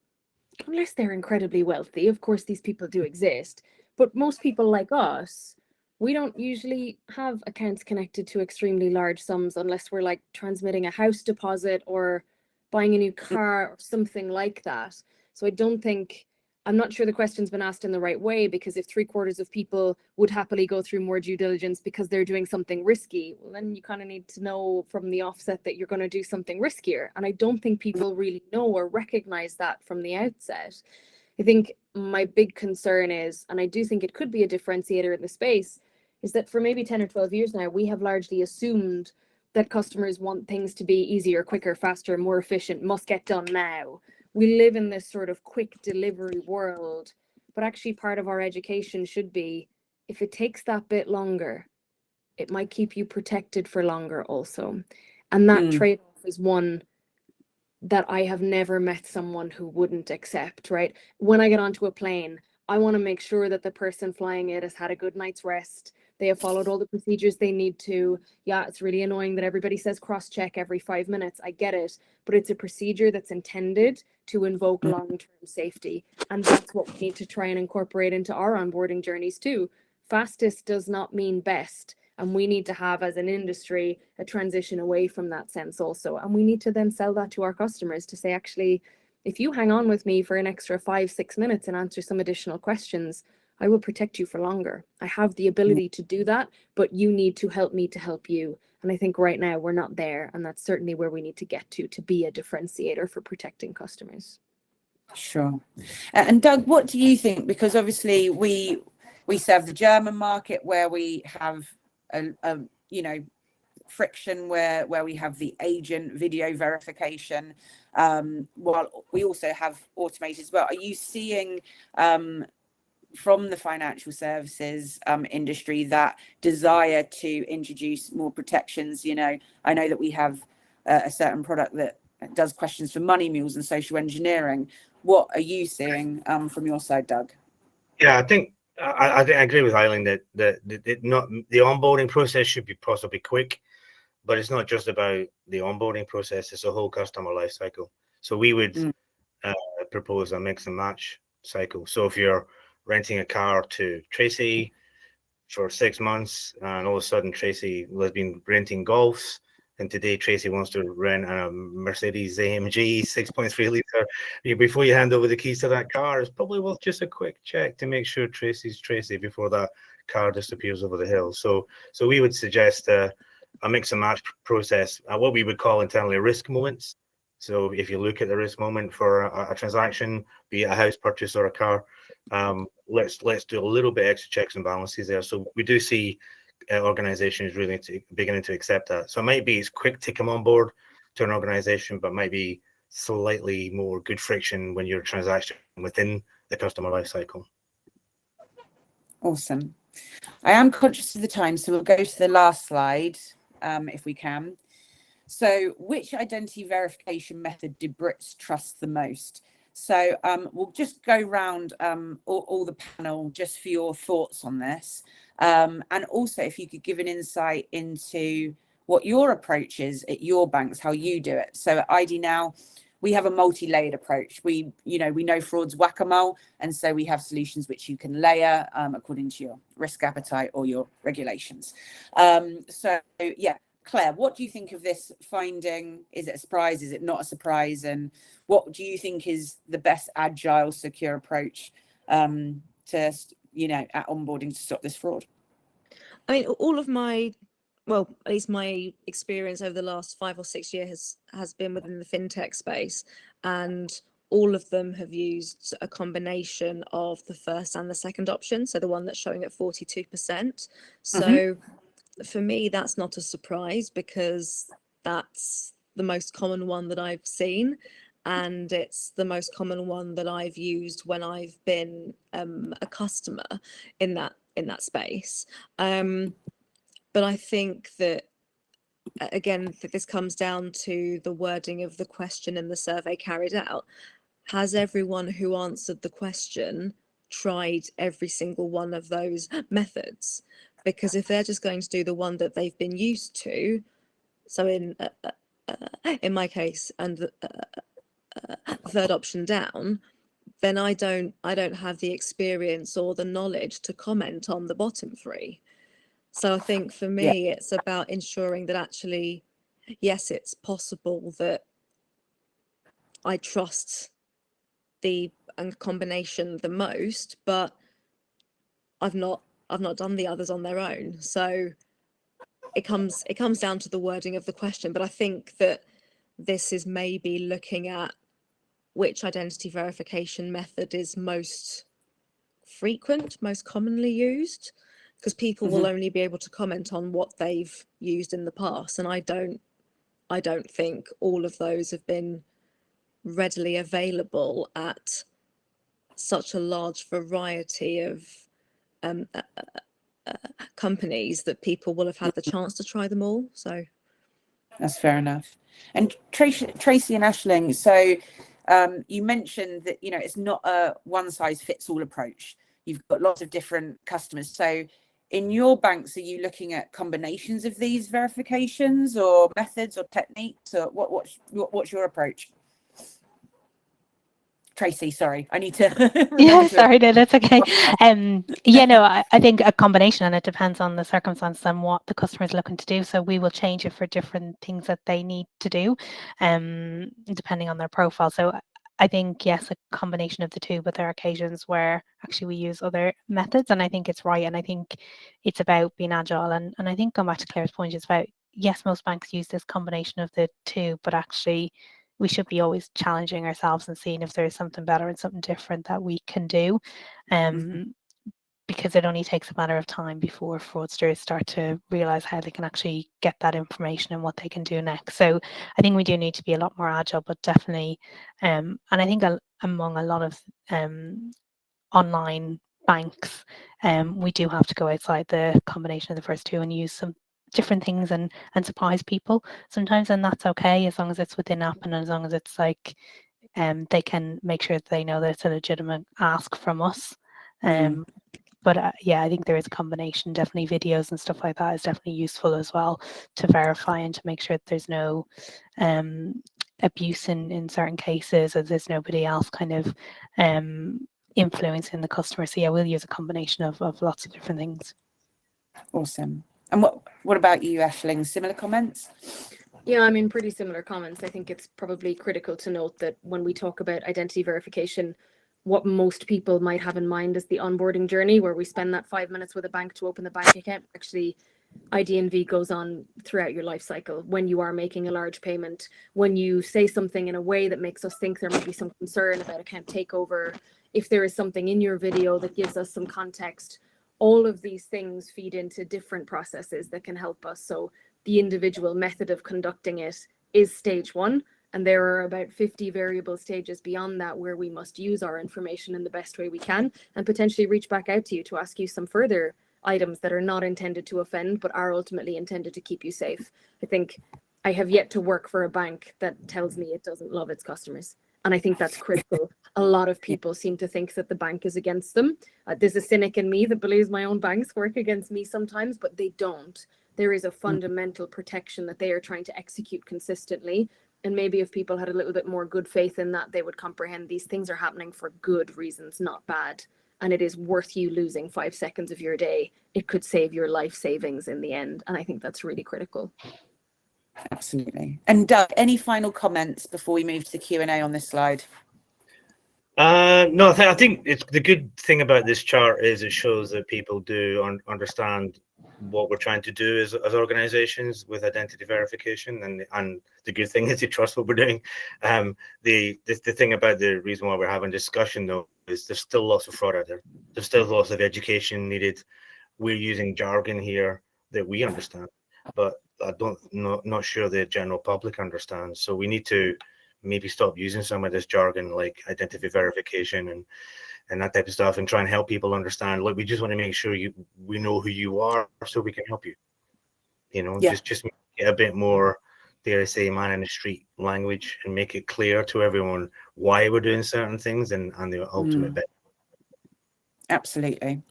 unless they're incredibly wealthy, of course, these people do exist, but most people like us, we don't usually have accounts connected to extremely large sums unless we're like transmitting a house deposit or buying a new car or something like that. So I'm not sure the question's been asked in the right way, because if 3/4 of people would happily go through more due diligence because they're doing something risky, well, then you kind of need to know from the offset that you're going to do something riskier. And I don't think people really know or recognize that from the outset. I think my big concern is, and I do think it could be a differentiator in the space, is that for maybe 10 or 12 years now, we have largely assumed that customers want things to be easier, quicker, faster, more efficient, must get done now. We live in this sort of quick delivery world, but actually part of our education should be, if it takes that bit longer, it might keep you protected for longer also. And that trade-off is one that I have never met someone who wouldn't accept, right? When I get onto a plane, I want to make sure that the person flying it has had a good night's rest. They have followed all the procedures they need to. Yeah, it's really annoying that everybody says cross-check every 5 minutes. I get it, but it's a procedure that's intended to invoke long-term safety. And that's what we need to try and incorporate into our onboarding journeys too. Fastest does not mean best. And we need to have, as an industry, a transition away from that sense also. And we need to then sell that to our customers to say, actually, if you hang on with me for an extra 5-6 minutes and answer some additional questions, I will protect you for longer. I have the ability to do that, but you need to help me to help you. And I think right now we're not there. And that's certainly where we need to get to be a differentiator for protecting customers. Sure. And Doug, what do you think? Because obviously we serve the German market where we have a friction where we have the agent video verification, while we also have automated as well. Are you seeing from the financial services industry that desire to introduce more protections? I know that we have a certain product that does questions for money mules and social engineering. What are you seeing from your side, Doug? Yeah, I think I agree with Eileen that the onboarding process should be possibly quick, but it's not just about the onboarding process; it's a whole customer life cycle. So we would propose a mix and match cycle. So if you're renting a car to Tracy for 6 months, and all of a sudden Tracy has been renting Golfs, and today Tracy wants to rent a Mercedes AMG 6.3 litre, before you hand over the keys to that car, it's probably worth just a quick check to make sure Tracy's Tracy before that car disappears over the hill. So we would suggest a mix and match process, what we would call internally risk moments. So if you look at the risk moment for a transaction, be it a house purchase or a car, let's do a little bit extra checks and balances there. So we do see organizations really beginning to accept that. So it might be it's quick to come on board to an organization, but might be slightly more good friction when you're transaction within the customer life cycle. Awesome. I am conscious of the time, so we'll go to the last slide if we can. So which identity verification method did Brits trust the most? So we'll just go round all the panel just for your thoughts on this. And also if you could give an insight into what your approach is at your banks, how you do it. So at ID Now, we have a multi-layered approach. We know fraud's whack-a-mole, and so we have solutions which you can layer according to your risk appetite or your regulations. So yeah, Claire, what do you think of this finding? Is it a surprise? Is it not a surprise? And what do you think is the best agile, secure approach to at onboarding to stop this fraud? I mean, all of my, well, at least my experience over the last 5 or 6 years has been within the fintech space, and all of them have used a combination of the first and the second option. So the one that's showing at 42%. So for me, that's not a surprise because that's the most common one that I've seen. And it's the most common one that I've used when I've been a customer in that space. But I think that, again, that this comes down to the wording of the question in the survey carried out. Has everyone who answered the question tried every single one of those methods? Because if they're just going to do the one that they've been used to, so in my case, and the third option down, then I don't have the experience or the knowledge to comment on the bottom 3. So I think for me, it's about ensuring that actually, yes, it's possible that I trust the combination the most, but I've not done the others on their own. So it comes down to the wording of the question. But I think that this is maybe looking at which identity verification method is most frequent, most commonly used. because people will only be able to comment on what they've used in the past, and I don't think all of those have been readily available at such a large variety of companies that people will have had the chance to try them all. So that's fair enough. And Tracy and Aisling, so you mentioned that, you know, it's not a one size fits all approach. You've got lots of different customers. So in your banks, are you looking at combinations of these verifications or methods or techniques, or what's your approach? Tracy, sorry, I need to. Yeah, sorry, no, that's okay. Yeah, no, I think a combination, and it depends on the circumstance and what the customer is looking to do. So we will change it for different things that they need to do, depending on their profile. So I think, yes, a combination of the two, but there are occasions where actually we use other methods, and I think it's right. And I think it's about being agile. And I think going back to Claire's point, it's about, yes, most banks use this combination of the two, but actually we should be always challenging ourselves and seeing if there's something better and something different that we can do. Because it only takes a matter of time before fraudsters start to realize how they can actually get that information and what they can do next. So I think we do need to be a lot more agile, but definitely, and I think among a lot of online banks, we do have to go outside the combination of the first two and use some different things and surprise people sometimes, and that's okay as long as it's within app and as long as it's like they can make sure that they know that it's a legitimate ask from us. But yeah, I think there is a combination. Definitely videos and stuff like that is definitely useful as well to verify and to make sure that there's no abuse in certain cases, or there's nobody else kind of influencing the customer. So yeah, we'll use a combination of lots of different things. Awesome. And what about you, Aisling? Similar comments? Yeah, I mean, pretty similar comments. I think it's probably critical to note that when we talk about identity verification, what most people might have in mind is the onboarding journey where we spend that 5 minutes with a bank to open the bank account. Actually, ID&V goes on throughout your life cycle. When you are making a large payment, when you say something in a way that makes us think there might be some concern about account takeover, if there is something in your video that gives us some context, all of these things feed into different processes that can help us. So the individual method of conducting it is stage one. And there are about 50 variable stages beyond that where we must use our information in the best way we can and potentially reach back out to you to ask you some further items that are not intended to offend, but are ultimately intended to keep you safe. I think I have yet to work for a bank that tells me it doesn't love its customers. And I think that's critical. A lot of people seem to think that the bank is against them. There's a cynic in me that believes my own banks work against me sometimes, but they don't. There is a fundamental protection that they are trying to execute consistently. And maybe if people had a little bit more good faith in that, they would comprehend these things are happening for good reasons, not bad. And it is worth you losing 5 seconds of your day. It could save your life savings in the end. And I think that's really critical. Absolutely. And Doug, any final comments before we move to the Q&A on this slide? No, I think it's the good thing about this chart is it shows that people do understand what we're trying to do as organizations with identity verification, and the good thing is they trust what we're doing. The thing about the reason why we're having discussion though is there's still lots of fraud out there. There's still lots of education needed. We're using jargon here that we understand, but not sure the general public understands. So we need to maybe stop using some of this jargon like identity verification and that type of stuff, and try and help people understand. Like, we just want to make sure we know who you are so we can help you. You know, just make it a bit more, dare I say, man in the street language, and make it clear to everyone why we're doing certain things and the ultimate bit. Absolutely.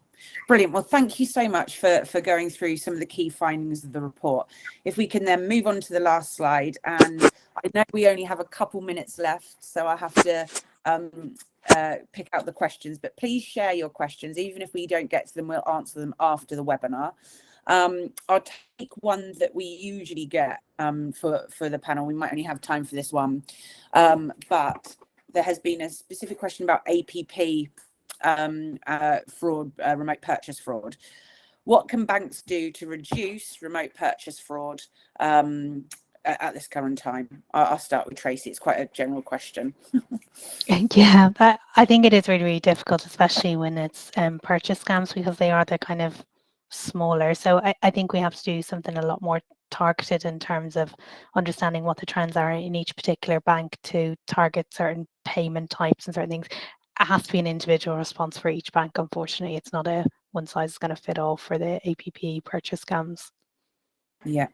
Brilliant. Well, thank you so much for going through some of the key findings of the report. If we can then move on to the last slide, and I know we only have a couple minutes left, so I have to pick out the questions, but please share your questions. Even if we don't get to them, we'll answer them after the webinar. I'll take one that we usually get for the panel. We might only have time for this one, but there has been a specific question about APP fraud, remote purchase fraud. What can banks do to reduce remote purchase fraud at this current time? I'll start with Tracy. It's quite a general question. Yeah, I think it is really, really difficult, especially when it's purchase scams, because they are the kind of smaller. So I think we have to do something a lot more targeted in terms of understanding what the trends are in each particular bank to target certain payment types and certain things. It has to be an individual response for each bank. Unfortunately, it's not a one size is going to fit all for the APP purchase scams. Yeah.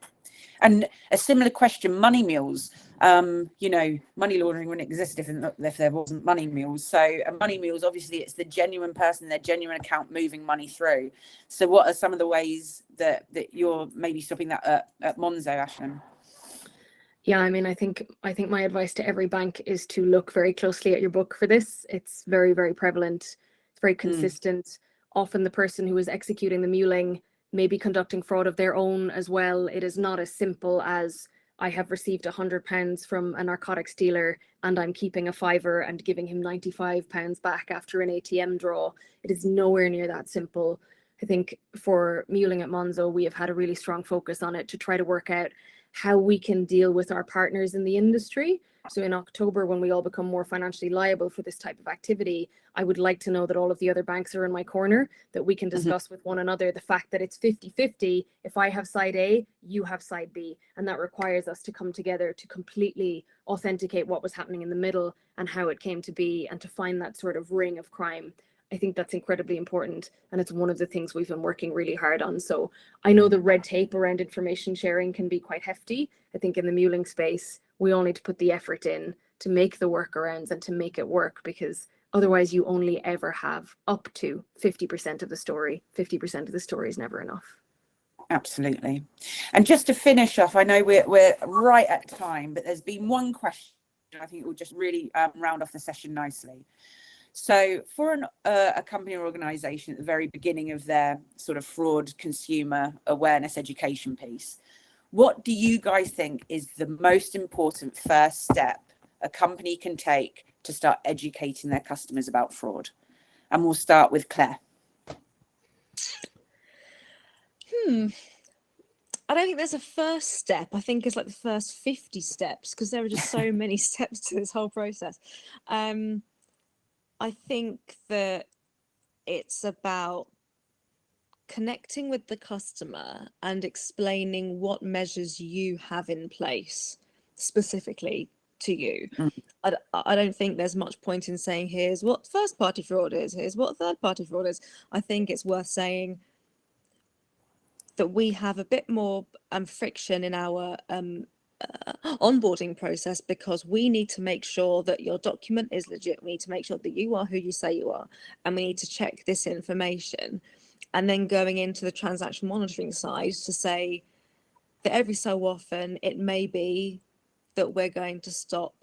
And a similar question, money mules. You know, money laundering wouldn't exist if there wasn't money mules. So money mules, obviously, it's the genuine person, their genuine account moving money through. So what are some of the ways that you're maybe stopping that at Monzo, Ashton? Yeah, I mean, I think my advice to every bank is to look very closely at your book for this. It's very, very prevalent. It's very consistent. Often the person who is executing the muling may be conducting fraud of their own as well. It is not as simple as I have received £100 from a narcotics dealer and I'm keeping a fiver and giving him £95 back after an ATM draw. It is nowhere near that simple. I think for muling at Monzo, we have had a really strong focus on it to try to work out how we can deal with our partners in the industry. So in October, when we all become more financially liable for this type of activity, I would like to know that all of the other banks are in my corner, that we can discuss with one another the fact that it's 50-50. If I have side A, you have side B. And that requires us to come together to completely authenticate what was happening in the middle and how it came to be, and to find that sort of ring of crime. I think that's incredibly important, and it's one of the things we've been working really hard on. So I know the red tape around information sharing can be quite hefty. I think in the muling space, we all need to put the effort in to make the workarounds and to make it work, because otherwise you only ever have up to 50% of the story. 50% of the story is never enough. Absolutely. And just to finish off, I know we're right at time, but there's been one question I think will just really round off the session nicely. So for a company or organization at the very beginning of their sort of fraud consumer awareness education piece, what do you guys think is the most important first step a company can take to start educating their customers about fraud? And we'll start with Claire. I don't think there's a first step. I think it's like the first 50 steps, because there are just so many steps to this whole process. I think that it's about connecting with the customer and explaining what measures you have in place specifically to you. I don't think there's much point in saying, here's what first party fraud is, here's what third party fraud is. I think it's worth saying that we have a bit more friction in our onboarding process, because we need to make sure that your document is legit. We need to make sure that you are who you say you are, and we need to check this information. And then going into the transaction monitoring side to say that every so often it may be that we're going to stop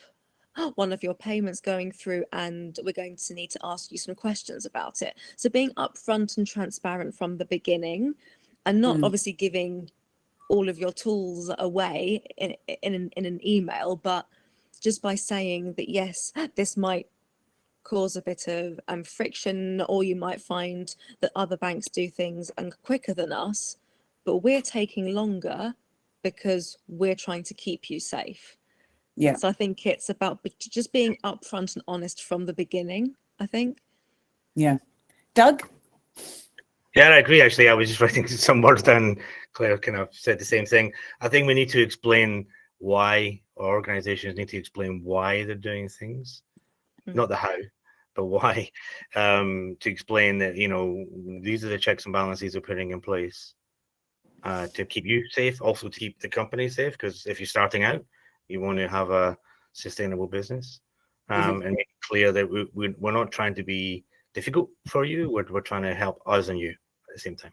one of your payments going through, and we're going to need to ask you some questions about it. So being upfront and transparent from the beginning, and not obviously giving all of your tools away in an email, but just by saying that, yes, this might cause a bit of friction, or you might find that other banks do things quicker than us, but we're taking longer because we're trying to keep you safe. Yeah. So I think it's about just being upfront and honest from the beginning, I think. Yeah. Doug? Yeah, I agree. Actually, I was just writing some words down. Claire kind of said the same thing. I think we need to explain why, or organizations need to explain why they're doing things, not the how, but why, to explain that, you know, these are the checks and balances they're putting in place to keep you safe, also to keep the company safe, because if you're starting out, you want to have a sustainable business, and make it clear that we're not trying to be difficult for you. We're trying to help us and you at the same time.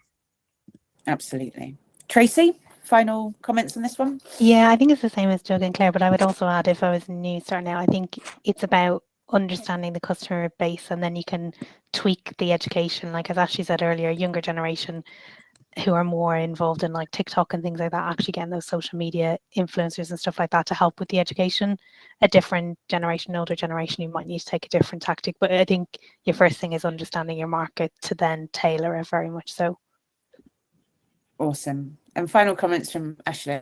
Absolutely. Tracy, final comments on this one? Yeah, I think it's the same as Doug and Claire, but I would also add, if I was new starting out, I think it's about understanding the customer base, and then you can tweak the education. Like as Ashley said earlier, younger generation who are more involved in like TikTok and things like that, actually getting those social media influencers and stuff like that to help with the education. A different generation, older generation, you might need to take a different tactic, but I think your first thing is understanding your market to then tailor it very much so. Awesome. And final comments from Ashley.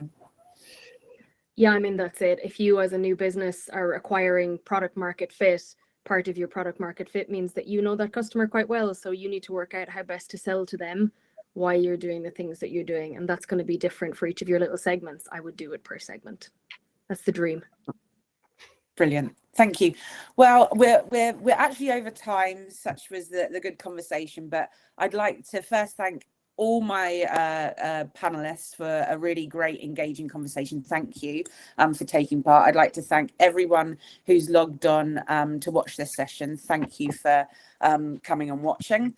Yeah, I mean, that's it. If you as a new business are acquiring product market fit, part of your product market fit means that you know that customer quite well. So you need to work out how best to sell to them, why you're doing the things that you're doing. And that's going to be different for each of your little segments. I would do it per segment. That's the dream. Brilliant. Thank you. Well, we're actually over time. Such was the good conversation, but I'd like to first thank all my panelists for a really great engaging conversation. Thank you for taking part. I'd like to thank everyone who's logged on to watch this session. Thank you for coming and watching.